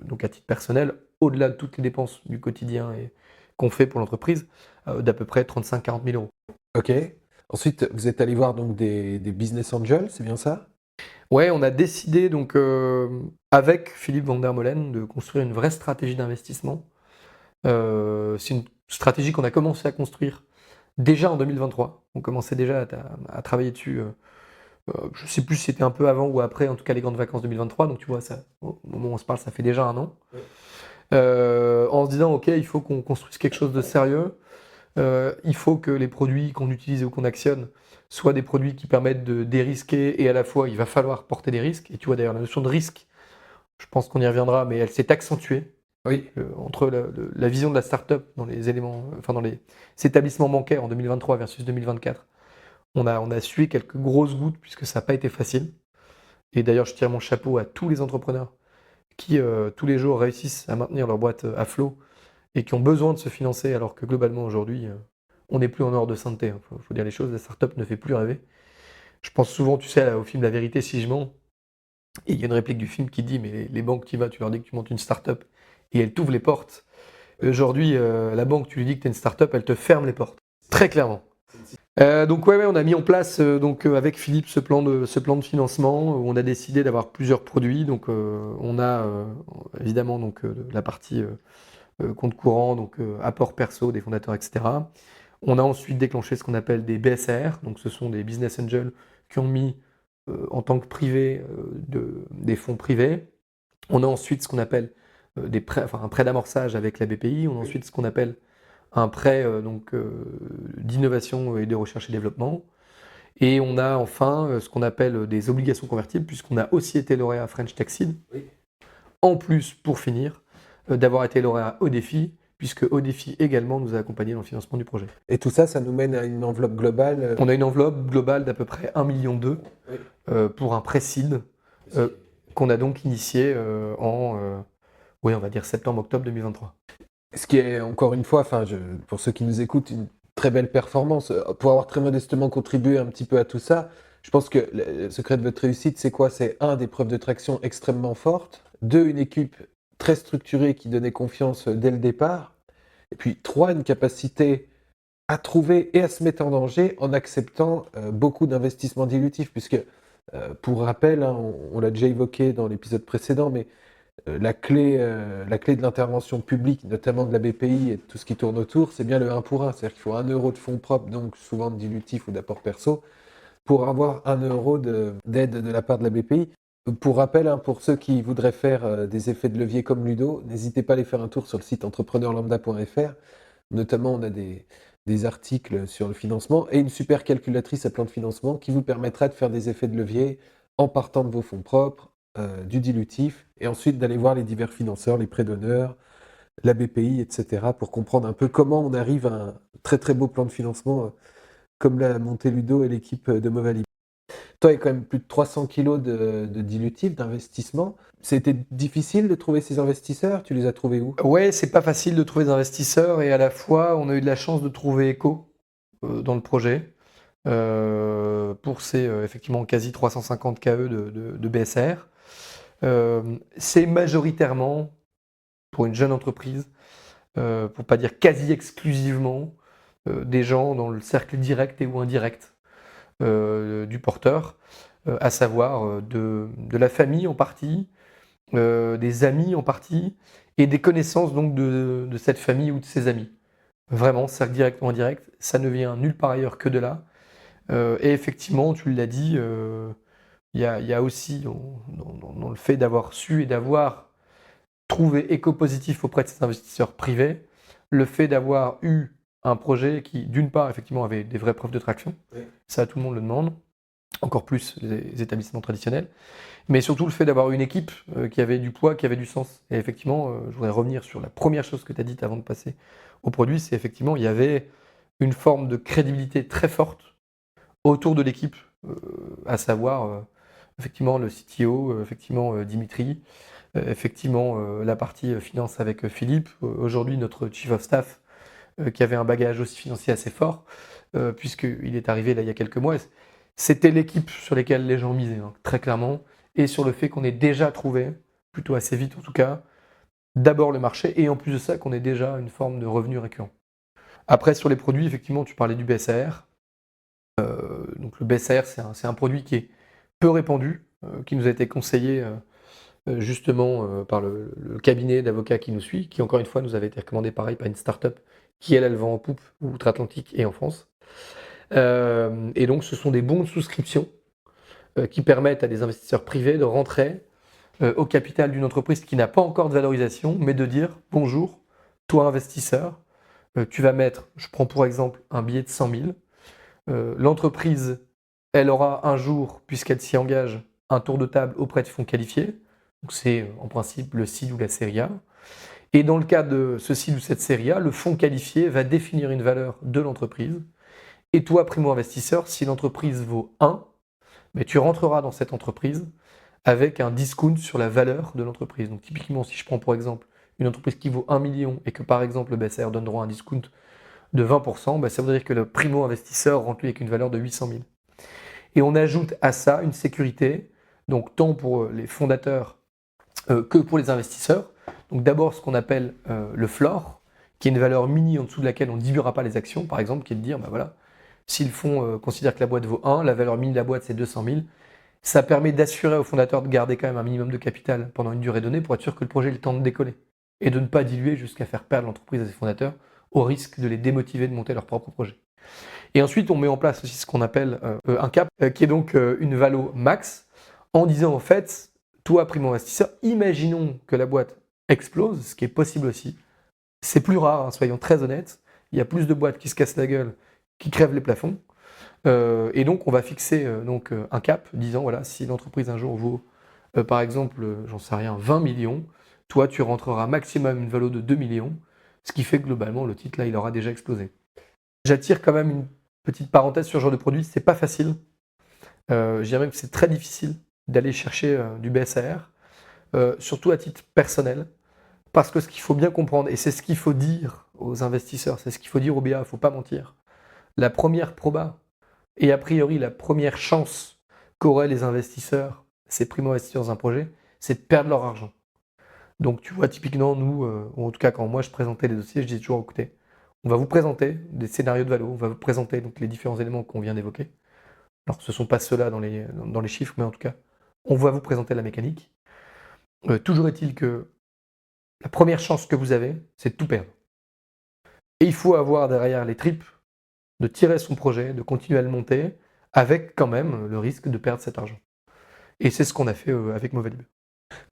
donc à titre personnel, au-delà de toutes les dépenses du quotidien qu'on fait pour l'entreprise, d'à peu près 35-40 000 euros. Ok. Ensuite, vous êtes allé voir donc des business angels, c'est bien ça? Ouais, on a décidé donc avec Philippe van der Molen de construire une vraie stratégie d'investissement. C'est une stratégie qu'on a commencé à construire déjà en 2023. On commençait déjà à travailler dessus. Je ne sais plus si c'était un peu avant ou après, en tout cas les grandes vacances 2023. Donc tu vois, ça, au moment où on se parle, ça fait déjà un an. Oui. En se disant, ok, il faut qu'on construise quelque chose de sérieux. Il faut que les produits qu'on utilise ou qu'on actionne soient des produits qui permettent de dérisquer et à la fois il va falloir porter des risques. Et tu vois d'ailleurs la notion de risque, je pense qu'on y reviendra, mais elle s'est accentuée Oui. entre la vision de la start-up dans les éléments, enfin dans les établissements bancaires en 2023 versus 2024. On a sué quelques grosses gouttes puisque ça n'a pas été facile. Et d'ailleurs, je tire mon chapeau à tous les entrepreneurs qui, tous les jours, réussissent à maintenir leur boîte à flot et qui ont besoin de se financer alors que globalement, aujourd'hui, on n'est plus en ordre de sainteté. Il faut dire les choses, la start-up ne fait plus rêver. Je pense souvent, tu sais, au film La vérité si je mens, et il y a une réplique du film qui dit, mais les banques, tu vas, tu leur dis que tu montes une start-up et elles t'ouvrent les portes. Aujourd'hui, la banque, tu lui dis que tu es une start-up, elle te ferme les portes. Très clairement. Donc ouais, on a mis en place avec Philippe ce plan de financement où on a décidé d'avoir plusieurs produits. Donc on a évidemment la partie compte courant, donc apport perso des fondateurs, etc. On a ensuite déclenché ce qu'on appelle des BSR, donc ce sont des business angels qui ont mis en tant que privé des fonds privés. On a ensuite ce qu'on appelle un prêt d'amorçage avec la BPI. On a ensuite ce qu'on appelle un prêt d'innovation et de recherche et développement. Et on a enfin ce qu'on appelle des obligations convertibles, puisqu'on a aussi été lauréat French Tech Seed. Oui. En plus, pour finir, d'avoir été lauréat au défi, puisque au défi également nous a accompagnés dans le financement du projet. Et tout ça, ça nous mène à une enveloppe globale. On a une enveloppe globale d'à peu près 1,2 million pour un pré-seed qu'on a donc initié on va dire septembre-octobre 2023. Ce qui est, encore une fois, pour ceux qui nous écoutent, une très belle performance. Pour avoir très modestement contribué un petit peu à tout ça, je pense que le secret de votre réussite, c'est quoi? C'est un, des preuves de traction extrêmement fortes. Deux, une équipe très structurée qui donnait confiance dès le départ. Et puis trois, une capacité à trouver et à se mettre en danger en acceptant beaucoup d'investissements dilutifs. Puisque, pour rappel, hein, on l'a déjà évoqué dans l'épisode précédent, mais la clé de l'intervention publique, notamment de la BPI et de tout ce qui tourne autour, c'est bien le 1 pour 1. C'est-à-dire qu'il faut 1 euro de fonds propres, donc souvent de dilutif ou d'apport perso, pour avoir 1 euro d'aide de la part de la BPI. Pour rappel, hein, pour ceux qui voudraient faire des effets de levier comme Ludo, n'hésitez pas à aller faire un tour sur le site entrepreneurlambda.fr. Notamment, on a des articles sur le financement et une super calculatrice à plan de financement qui vous permettra de faire des effets de levier en partant de vos fonds propres, du dilutif, et ensuite d'aller voir les divers financeurs, les prêts d'honneur, la BPI, etc., pour comprendre un peu comment on arrive à un très très beau plan de financement comme l'a monté Ludo et l'équipe de Movalib. Toi, il y a quand même plus de 300 kilos de dilutif, d'investissement. C'était difficile de trouver ces investisseurs? Tu les as trouvés où? Ouais, c'est pas facile de trouver des investisseurs et à la fois, on a eu de la chance de trouver Echo dans le projet pour ces effectivement quasi 350 KE de BSR. C'est majoritairement pour une jeune entreprise, pour pas dire quasi exclusivement, des gens dans le cercle direct et ou indirect du porteur, à savoir de la famille en partie, des amis en partie, et des connaissances donc de cette famille ou de ses amis. Vraiment, cercle direct ou indirect, ça ne vient nulle part ailleurs que de là. Et effectivement, tu l'as dit, il y a aussi dans le fait d'avoir su et d'avoir trouvé écho positif auprès de ces investisseurs privés, le fait d'avoir eu un projet qui, d'une part, effectivement, avait des vraies preuves de traction. Oui. Ça, tout le monde le demande, encore plus les établissements traditionnels. Mais surtout le fait d'avoir une équipe qui avait du poids, qui avait du sens. Et effectivement, je voudrais revenir sur la première chose que tu as dite avant de passer au produit, c'est effectivement, il y avait une forme de crédibilité très forte autour de l'équipe, à savoir effectivement le CTO, effectivement Dimitri, effectivement la partie finance avec Philippe, aujourd'hui notre Chief of Staff, qui avait un bagage aussi financier assez fort, puisqu'il est arrivé là il y a quelques mois. C'était l'équipe sur laquelle les gens misaient, hein, très clairement, et sur le fait qu'on ait déjà trouvé, plutôt assez vite en tout cas, d'abord le marché, et en plus de ça, qu'on ait déjà une forme de revenu récurrent. Après, sur les produits, effectivement, tu parlais du BSAR. Donc le BSAR, c'est un produit qui est peu répandu, qui nous a été conseillé justement par le cabinet d'avocats qui nous suit, qui encore une fois nous avait été recommandé pareil par une start-up qui elle vend en poupe outre-Atlantique et en France. Et donc ce sont des bons de souscription qui permettent à des investisseurs privés de rentrer au capital d'une entreprise qui n'a pas encore de valorisation, mais de dire bonjour, toi investisseur, tu vas mettre, je prends pour exemple un billet de 100 000. L'entreprise, elle aura un jour, puisqu'elle s'y engage, un tour de table auprès de fonds qualifiés. Donc c'est en principe le seed ou la série A. Et dans le cas de ce seed ou cette série A, le fonds qualifié va définir une valeur de l'entreprise. Et toi, primo-investisseur, si l'entreprise vaut 1, mais tu rentreras dans cette entreprise avec un discount sur la valeur de l'entreprise. Donc typiquement, si je prends pour exemple une entreprise qui vaut 1 million et que par exemple le BSR donne droit à un discount de 20%, ça voudrait dire que le primo-investisseur rentre lui avec une valeur de 800 000. Et on ajoute à ça une sécurité, donc tant pour les fondateurs que pour les investisseurs. Donc d'abord ce qu'on appelle le floor, qui est une valeur mini en dessous de laquelle on ne diluera pas les actions, par exemple, qui est de dire, voilà, si le fonds considère que la boîte vaut 1, la valeur mini de la boîte c'est 200 000, ça permet d'assurer aux fondateurs de garder quand même un minimum de capital pendant une durée donnée pour être sûr que le projet ait le temps de décoller et de ne pas diluer jusqu'à faire perdre l'entreprise à ses fondateurs au risque de les démotiver de monter leur propre projet. Et ensuite, on met en place aussi ce qu'on appelle un cap, qui est donc une valo max, en disant en fait, toi, primo-investisseur, imaginons que la boîte explose, ce qui est possible aussi. C'est plus rare, hein, soyons très honnêtes. Il y a plus de boîtes qui se cassent la gueule, qui crèvent les plafonds. Et donc, on va fixer un cap, disant voilà, si l'entreprise un jour vaut, par exemple, j'en sais rien, 20 millions, toi, tu rentreras maximum une valo de 2 millions, ce qui fait que globalement, le titre, là, il aura déjà explosé. J'attire quand même une petite parenthèse sur ce genre de produit, c'est pas facile. Je dirais même que c'est très difficile d'aller chercher du BSAR, surtout à titre personnel, parce que ce qu'il faut bien comprendre, et c'est ce qu'il faut dire aux investisseurs, c'est ce qu'il faut dire aux BA, il ne faut pas mentir. La première proba, et a priori la première chance qu'auraient les investisseurs, ces primo-investisseurs dans un projet, c'est de perdre leur argent. Donc tu vois, typiquement, nous, ou en tout cas quand moi je présentais les dossiers, je disais toujours, écoutez, on va vous présenter des scénarios de valo, on va vous présenter donc, les différents éléments qu'on vient d'évoquer. Alors ce ne sont pas ceux-là dans les chiffres, mais en tout cas, on va vous présenter la mécanique. Toujours est-il que la première chance que vous avez, c'est de tout perdre. Et il faut avoir derrière les tripes, de tirer son projet, de continuer à le monter, avec quand même le risque de perdre cet argent. Et c'est ce qu'on a fait avec Movalib.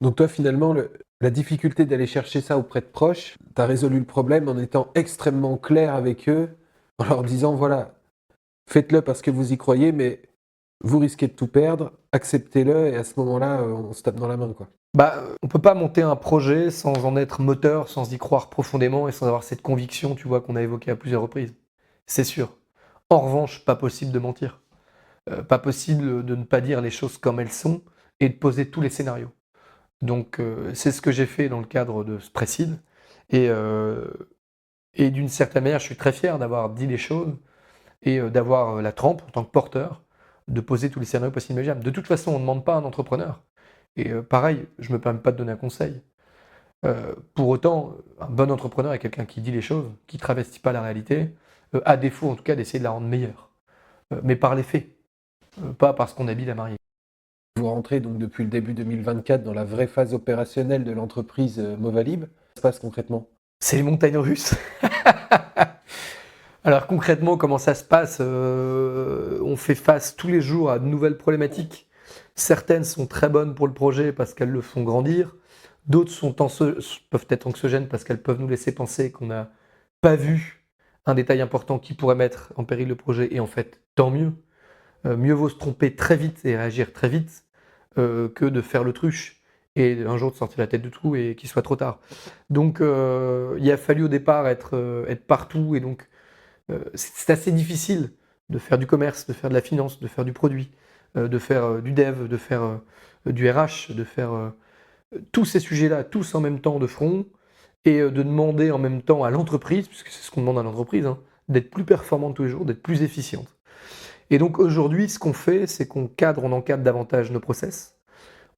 Donc toi, finalement, la difficulté d'aller chercher ça auprès de proches, tu as résolu le problème en étant extrêmement clair avec eux, en leur disant, voilà, faites-le parce que vous y croyez, mais vous risquez de tout perdre, acceptez-le, et à ce moment-là, on se tape dans la main, quoi. On ne peut pas monter un projet sans en être moteur, sans y croire profondément et sans avoir cette conviction, tu vois, qu'on a évoquée à plusieurs reprises. C'est sûr. En revanche, pas possible de mentir. Pas possible de ne pas dire les choses comme elles sont et de poser tous les scénarios. Donc c'est ce que j'ai fait dans le cadre de ce Précide. Et d'une certaine manière, je suis très fier d'avoir dit les choses et d'avoir la trempe en tant que porteur, de poser tous les scénarios possibles et imaginables. De toute façon, on ne demande pas à un entrepreneur. Et pareil, je ne me permets pas de donner un conseil. Pour autant, un bon entrepreneur est quelqu'un qui dit les choses, qui ne travestit pas la réalité, à défaut en tout cas d'essayer de la rendre meilleure. Mais par les faits, pas parce qu'on habille la mariée. Vous rentrez donc depuis le début 2024 dans la vraie phase opérationnelle de l'entreprise Movalib. Ça se passe concrètement? C'est les montagnes russes. Alors concrètement, comment ça se passe? On fait face tous les jours à de nouvelles problématiques. Certaines sont très bonnes pour le projet parce qu'elles le font grandir. D'autres peuvent être anxiogènes parce qu'elles peuvent nous laisser penser qu'on n'a pas vu un détail important qui pourrait mettre en péril le projet. Et en fait, tant mieux. Mieux vaut se tromper très vite et réagir très vite que de faire l'autruche et un jour de sortir la tête du trou et qu'il soit trop tard. Donc il a fallu au départ être partout et donc c'est assez difficile de faire du commerce, de faire de la finance, de faire du produit, de faire du dev, de faire du RH, de faire tous ces sujets-là, tous en même temps de front, et de demander en même temps à l'entreprise, puisque c'est ce qu'on demande à l'entreprise, hein, d'être plus performante tous les jours, d'être plus efficiente. Et donc aujourd'hui, ce qu'on fait, c'est qu'on cadre, on encadre davantage nos process,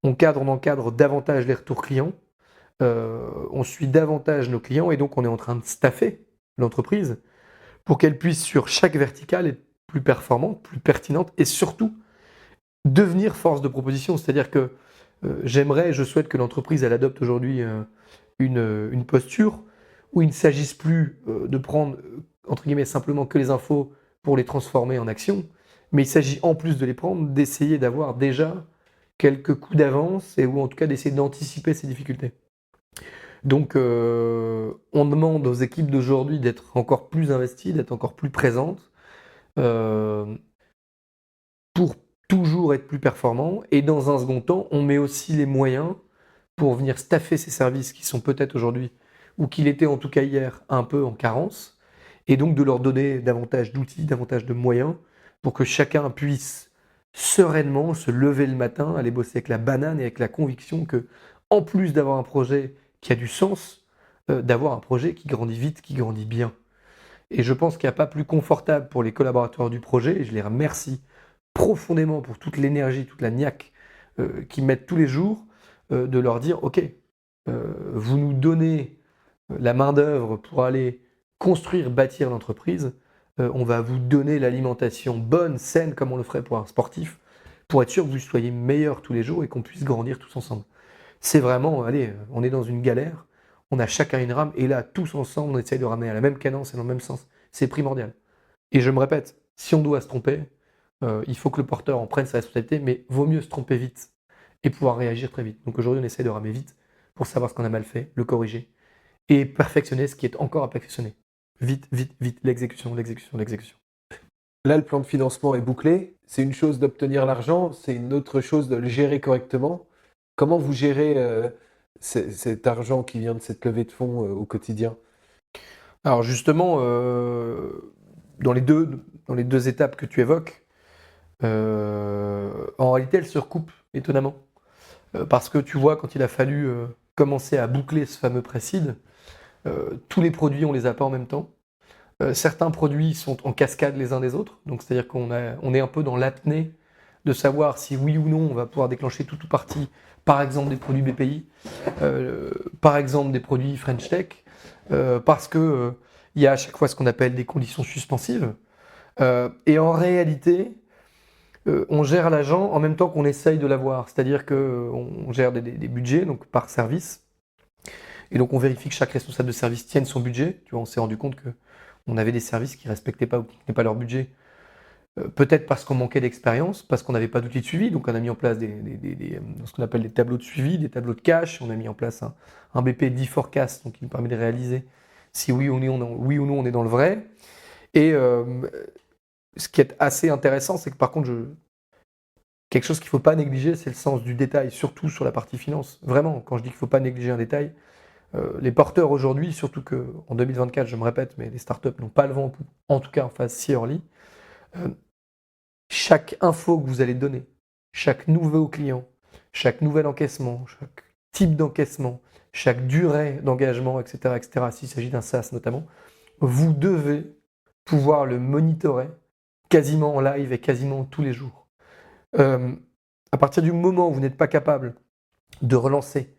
on encadre davantage les retours clients, on suit davantage nos clients, et donc on est en train de staffer l'entreprise pour qu'elle puisse, sur chaque verticale, être plus performante, plus pertinente, et surtout devenir force de proposition. C'est-à-dire que je souhaite que l'entreprise elle adopte aujourd'hui une posture où il ne s'agisse plus de prendre entre guillemets simplement que les infos pour les transformer en actions, mais il s'agit en plus de les prendre, d'essayer d'avoir déjà quelques coups d'avance ou en tout cas d'essayer d'anticiper ces difficultés. Donc on demande aux équipes d'aujourd'hui d'être encore plus investies, d'être encore plus présentes euh, pour toujours être plus performants. Et dans un second temps, on met aussi les moyens pour venir staffer ces services qui sont peut-être aujourd'hui, ou qui l'étaient en tout cas hier, un peu en carence, et donc de leur donner davantage d'outils, davantage de moyens, pour que chacun puisse sereinement se lever le matin, aller bosser avec la banane et avec la conviction que, en plus d'avoir un projet qui a du sens, d'avoir un projet qui grandit vite, qui grandit bien. Et je pense qu'il n'y a pas plus confortable pour les collaborateurs du projet, et je les remercie profondément pour toute l'énergie, toute la niaque qu'ils mettent tous les jours, de leur dire, OK, vous nous donnez la main-d'œuvre pour aller construire, bâtir l'entreprise, on va vous donner l'alimentation bonne, saine, comme on le ferait pour un sportif, pour être sûr que vous soyez meilleurs tous les jours et qu'on puisse grandir tous ensemble. C'est vraiment, allez, on est dans une galère, on a chacun une rame, et là, tous ensemble, on essaye de ramener à la même cadence et dans le même sens. C'est primordial. Et je me répète, si on doit se tromper, il faut que le porteur en prenne sa responsabilité, mais vaut mieux se tromper vite et pouvoir réagir très vite. Donc aujourd'hui, on essaie de ramer vite pour savoir ce qu'on a mal fait, le corriger, et perfectionner ce qui est encore à perfectionner. Vite, vite, vite, l'exécution, l'exécution, l'exécution. Là, le plan de financement est bouclé. C'est une chose d'obtenir l'argent, c'est une autre chose de le gérer correctement. Comment vous gérez cet argent qui vient de cette levée de fonds au quotidien? Alors justement, dans les deux étapes que tu évoques, en réalité, elles se recoupent étonnamment. Parce que tu vois, quand il a fallu commencer à boucler ce fameux précide, tous les produits, on les a pas en même temps. Certains produits sont en cascade les uns des autres, donc c'est-à-dire on est un peu dans l'apnée de savoir si oui ou non on va pouvoir déclencher tout ou partie, par exemple des produits BPI, par exemple des produits French Tech, parce que il y a à chaque fois ce qu'on appelle des conditions suspensives. Et en réalité, on gère l'agent en même temps qu'on essaye de l'avoir, c'est-à-dire qu'on gère des budgets donc par service, et donc on vérifie que chaque responsable de service tienne son budget. Tu vois, on s'est rendu compte que on avait des services qui ne respectaient pas ou qui ne tenaient pas leur budget, peut-être parce qu'on manquait d'expérience, parce qu'on n'avait pas d'outils de suivi. Donc on a mis en place ce qu'on appelle des tableaux de suivi, des tableaux de cash. On a mis en place un BP d'e-forecast, donc qui nous permet de réaliser si oui ou non on est dans le vrai. Et ce qui est assez intéressant, c'est que par contre, quelque chose qu'il ne faut pas négliger, c'est le sens du détail, surtout sur la partie finance. Vraiment, quand je dis qu'il ne faut pas négliger un détail, les porteurs aujourd'hui, surtout qu'en 2024, je me répète, mais les startups n'ont pas le vent en poupe, en tout cas en phase si early, chaque info que vous allez donner, chaque nouveau client, chaque nouvel encaissement, chaque type d'encaissement, chaque durée d'engagement, etc., s'il s'agit d'un SaaS notamment, vous devez pouvoir le monitorer quasiment en live et quasiment tous les jours. À partir du moment où vous n'êtes pas capable de relancer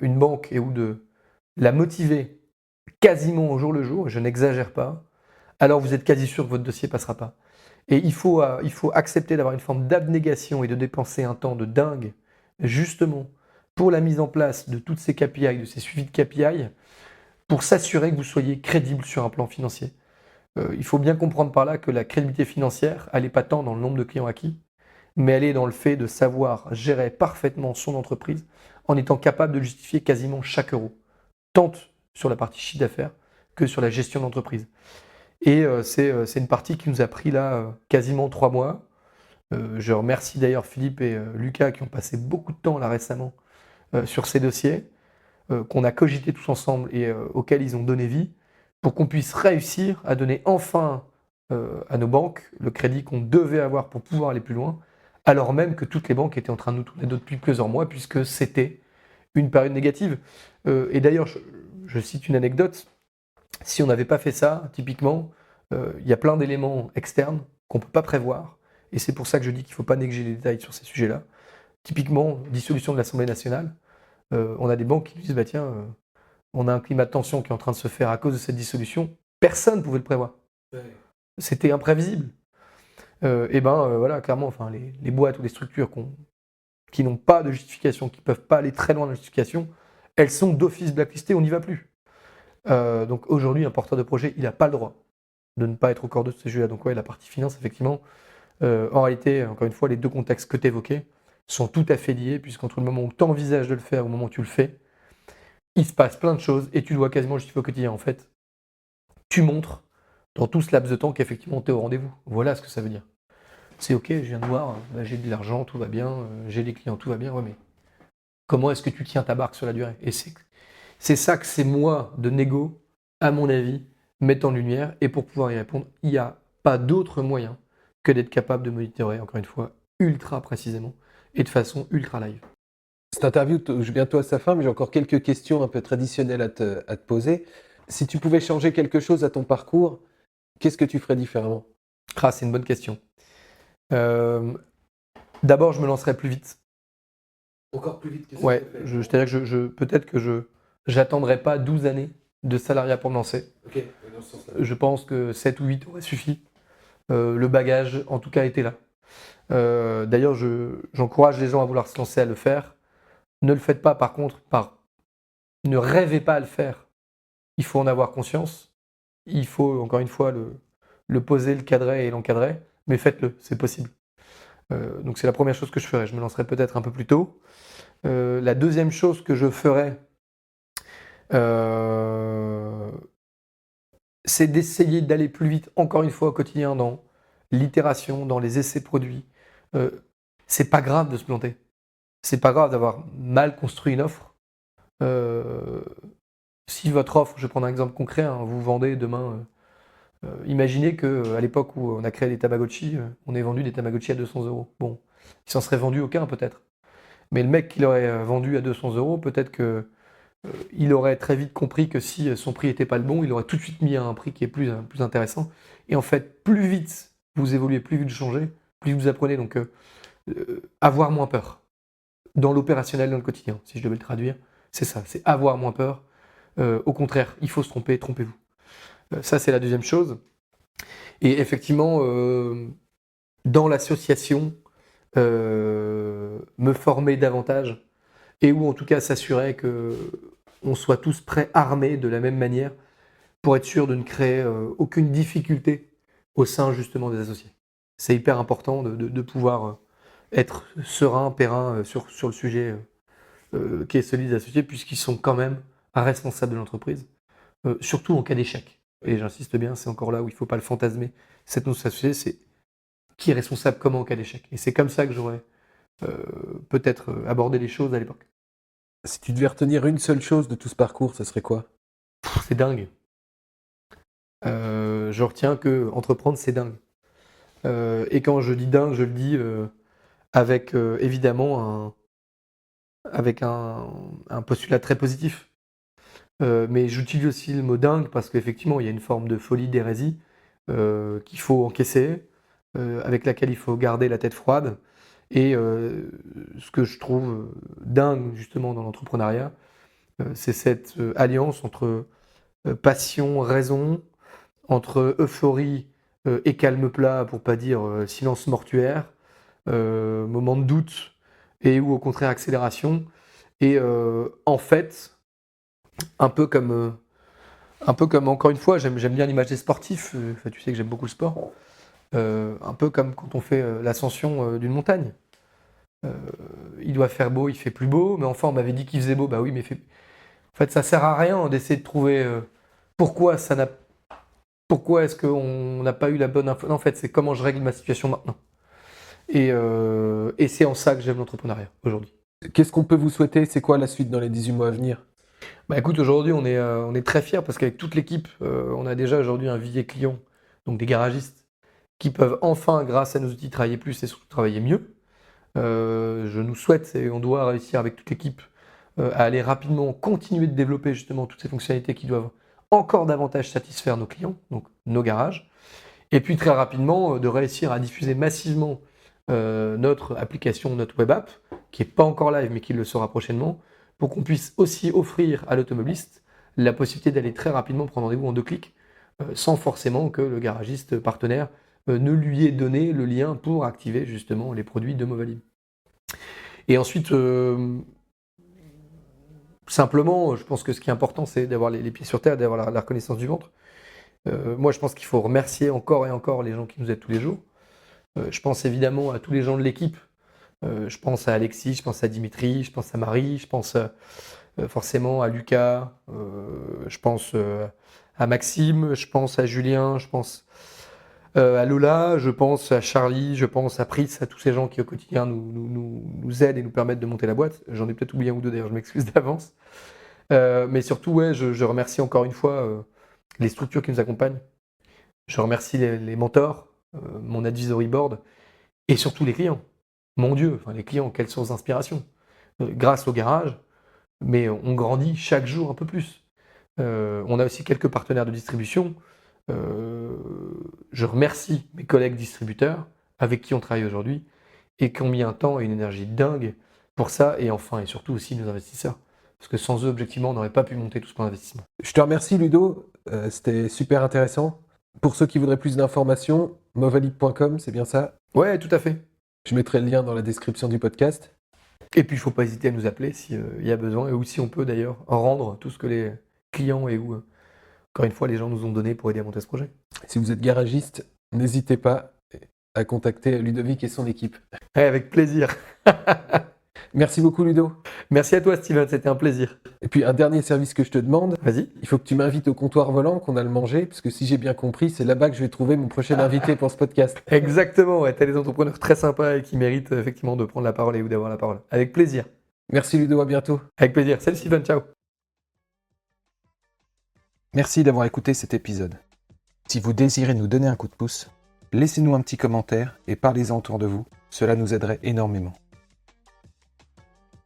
une banque ou de la motiver quasiment au jour le jour, et je n'exagère pas, alors vous êtes quasi sûr que votre dossier ne passera pas. Et il faut accepter d'avoir une forme d'abnégation et de dépenser un temps de dingue, justement, pour la mise en place de toutes ces KPI, de ces suivis de KPI, pour s'assurer que vous soyez crédible sur un plan financier. Il faut bien comprendre par là que la crédibilité financière, elle n'est pas tant dans le nombre de clients acquis, mais elle est dans le fait de savoir gérer parfaitement son entreprise en étant capable de justifier quasiment chaque euro, tant sur la partie chiffre d'affaires que sur la gestion d'entreprise. Et c'est une partie qui nous a pris là quasiment 3 mois. Je remercie d'ailleurs Philippe et Lucas qui ont passé beaucoup de temps là récemment sur ces dossiers, qu'on a cogité tous ensemble et auxquels ils ont donné vie, pour qu'on puisse réussir à donner enfin à nos banques le crédit qu'on devait avoir pour pouvoir aller plus loin, alors même que toutes les banques étaient en train de nous tourner depuis plusieurs mois, puisque c'était une période négative. Et d'ailleurs, je cite une anecdote, si on n'avait pas fait ça, typiquement, il y a plein d'éléments externes qu'on ne peut pas prévoir, et c'est pour ça que je dis qu'il ne faut pas négliger les détails sur ces sujets-là. Typiquement, dissolution de l'Assemblée nationale, on a des banques qui disent, bah tiens, on a un climat de tension qui est en train de se faire à cause de cette dissolution. Personne ne pouvait le prévoir. Ouais. C'était imprévisible. Voilà, clairement, enfin, les boîtes ou les structures qui n'ont pas de justification, qui ne peuvent pas aller très loin dans la justification, elles sont d'office blacklistées, on n'y va plus. Donc aujourd'hui, un porteur de projet, il n'a pas le droit de ne pas être au cordon de ce jeu-là. Donc ouais, la partie finance, effectivement, en réalité, encore une fois, les deux contextes que tu évoquais sont tout à fait liés, puisqu'entre le moment où tu envisages de le faire et au moment où tu le fais, il se passe plein de choses et tu dois quasiment justifier au quotidien. En fait, tu montres dans tout ce laps de temps qu'effectivement tu es au rendez-vous. Voilà ce que ça veut dire. C'est ok, je viens de voir, j'ai de l'argent, tout va bien, j'ai des clients, tout va bien, ouais, mais comment est-ce que tu tiens ta barque sur la durée? Et c'est ça que c'est moi de négo, à mon avis, mettre en lumière. Et pour pouvoir y répondre, il n'y a pas d'autre moyen que d'être capable de monitorer, encore une fois, ultra précisément et de façon ultra live. Cette interview touche bientôt à sa fin, mais j'ai encore quelques questions un peu traditionnelles à te poser. Si tu pouvais changer quelque chose à ton parcours, qu'est-ce que tu ferais différemment? Ah, c'est une bonne question. D'abord, je me lancerais plus vite. Encore plus vite que ça? Ouais, c'est-à-dire que peut-être que j'attendrai pas 12 années de salariat pour me lancer. Ok, dans ce sens-là. Je pense que 7 ou 8 aurait suffi. Le bagage, en tout cas, était là. D'ailleurs, j'encourage les gens à vouloir se lancer à le faire. Ne le faites pas, par contre, ne rêvez pas à le faire. Il faut en avoir conscience. Il faut, encore une fois, le poser, le cadrer et l'encadrer. Mais faites-le, c'est possible. Donc c'est la première chose que je ferais. Je me lancerai peut-être un peu plus tôt. La deuxième chose que je ferais, c'est d'essayer d'aller plus vite, encore une fois, au quotidien, dans l'itération, dans les essais produits. C'est pas grave de se planter. C'est pas grave d'avoir mal construit une offre. Si votre offre, je vais prendre un exemple concret, hein, vous vendez demain. Imaginez qu'à l'époque où on a créé des Tamagotchi, on ait vendu des Tamagotchi à 200 euros. Bon, il s'en serait vendu aucun peut-être. Mais le mec qui l'aurait vendu à 200 euros, peut-être qu'il aurait très vite compris que si son prix n'était pas le bon, il aurait tout de suite mis un prix qui est plus intéressant. Et en fait, plus vite vous évoluez, plus vite vous changez, plus vous apprenez. Donc, avoir moins peur. Dans l'opérationnel, dans le quotidien, si je devais le traduire, c'est ça, c'est avoir moins peur. Au contraire, il faut se tromper, trompez-vous. Ça, c'est la deuxième chose. Et effectivement, dans l'association, me former davantage et ou en tout cas s'assurer qu'on soit tous prêts, armés de la même manière pour être sûr de ne créer aucune difficulté au sein justement des associés. C'est hyper important de pouvoir être serein, périn sur le sujet qui est celui des associés puisqu'ils sont quand même responsables de l'entreprise, surtout en cas d'échec. Et j'insiste bien, c'est encore là où il ne faut pas le fantasmer. Cette notion associée, c'est qui est responsable comment en cas d'échec. Et c'est comme ça que j'aurais peut-être abordé les choses à l'époque. Si tu devais retenir une seule chose de tout ce parcours, ça serait quoi? C'est dingue. Je retiens que entreprendre, c'est dingue. Et quand je dis dingue, je le dis avec évidemment avec un postulat très positif. Mais j'utilise aussi le mot dingue parce qu'effectivement, il y a une forme de folie, d'hérésie qu'il faut encaisser, avec laquelle il faut garder la tête froide. Et ce que je trouve dingue justement dans l'entrepreneuriat, c'est cette alliance entre passion, raison, entre euphorie et calme plat, pour pas dire silence mortuaire, moment de doute et ou au contraire accélération. Et en fait, un peu comme Un peu comme, encore une fois, j'aime bien l'image des sportifs. Enfin, tu sais que j'aime beaucoup le sport. Un peu comme quand on fait l'ascension d'une montagne. Il doit faire beau, il fait plus beau, mais enfin, on m'avait dit qu'il faisait beau. Bah oui, mais en fait, ça sert à rien d'essayer de trouver pourquoi est-ce qu'on n'a pas eu la bonne info. Non, en fait, c'est comment je règle ma situation maintenant. Et c'est en ça que j'aime l'entrepreneuriat aujourd'hui. Qu'est-ce qu'on peut vous souhaiter? C'est quoi la suite dans les 18 mois à venir? Bah écoute, aujourd'hui, on est très fiers parce qu'avec toute l'équipe, on a déjà aujourd'hui un vivier client, donc des garagistes, qui peuvent enfin, grâce à nos outils, travailler plus et surtout travailler mieux. Je nous souhaite et on doit réussir avec toute l'équipe à aller rapidement continuer de développer justement toutes ces fonctionnalités qui doivent encore davantage satisfaire nos clients, donc nos garages. Et puis très rapidement, de réussir à diffuser massivement notre application, notre web app, qui n'est pas encore live mais qui le sera prochainement, pour qu'on puisse aussi offrir à l'automobiliste la possibilité d'aller très rapidement prendre rendez-vous en 2 clics, sans forcément que le garagiste partenaire ne lui ait donné le lien pour activer justement les produits de Movalib. Et ensuite, simplement, je pense que ce qui est important, c'est d'avoir les pieds sur terre, d'avoir la reconnaissance du ventre. Moi, je pense qu'il faut remercier encore et encore les gens qui nous aident tous les jours. Je pense évidemment à tous les gens de l'équipe. Je pense à Alexis, je pense à Dimitri, je pense à Marie, je pense forcément à Lucas, je pense à Maxime, je pense à Julien, je pense à Lola, je pense à Charlie, je pense à Pris, à tous ces gens qui au quotidien nous aident et nous permettent de monter la boîte. J'en ai peut-être oublié un ou deux d'ailleurs, je m'excuse d'avance. Mais surtout, ouais, je remercie encore une fois les structures qui nous accompagnent. Je remercie les mentors, mon advisory board et surtout les clients. Mon Dieu, enfin, les clients, quelle source d'inspiration. Grâce au garage, mais on grandit chaque jour un peu plus. On a aussi quelques partenaires de distribution. Je remercie mes collègues distributeurs avec qui on travaille aujourd'hui et qui ont mis un temps et une énergie dingue pour ça. Et enfin, et surtout aussi nos investisseurs. Parce que sans eux, objectivement, on n'aurait pas pu monter tout ce plan d'investissement. Je te remercie Ludo, c'était super intéressant. Pour ceux qui voudraient plus d'informations, movalib.com, c'est bien ça? Ouais, tout à fait. Je mettrai le lien dans la description du podcast. Et puis, il ne faut pas hésiter à nous appeler s'il y a besoin, ou si on peut d'ailleurs rendre tout ce que les clients et ou, encore une fois, les gens nous ont donné pour aider à monter ce projet. Si vous êtes garagiste, n'hésitez pas à contacter Ludovic et son équipe. Ouais, avec plaisir. Merci beaucoup Ludo. Merci à toi Steven, c'était un plaisir. Et puis un dernier service que je te demande, Vas-y. il faut que tu m'invites au comptoir volant, qu'on a le manger, parce que si j'ai bien compris, c'est là-bas que je vais trouver mon prochain invité pour ce podcast. Exactement, ouais, tu as des entrepreneurs très sympas et qui méritent effectivement de prendre la parole et ou d'avoir la parole. Avec plaisir. Merci Ludo, à bientôt. Avec plaisir. Salut Steven, ciao. Merci d'avoir écouté cet épisode. Si vous désirez nous donner un coup de pouce, laissez-nous un petit commentaire et parlez-en autour de vous, cela nous aiderait énormément.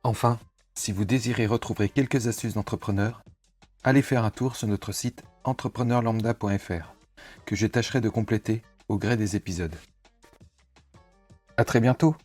Enfin, si vous désirez retrouver quelques astuces d'entrepreneurs, allez faire un tour sur notre site entrepreneurlambda.fr, que je tâcherai de compléter au gré des épisodes. À très bientôt!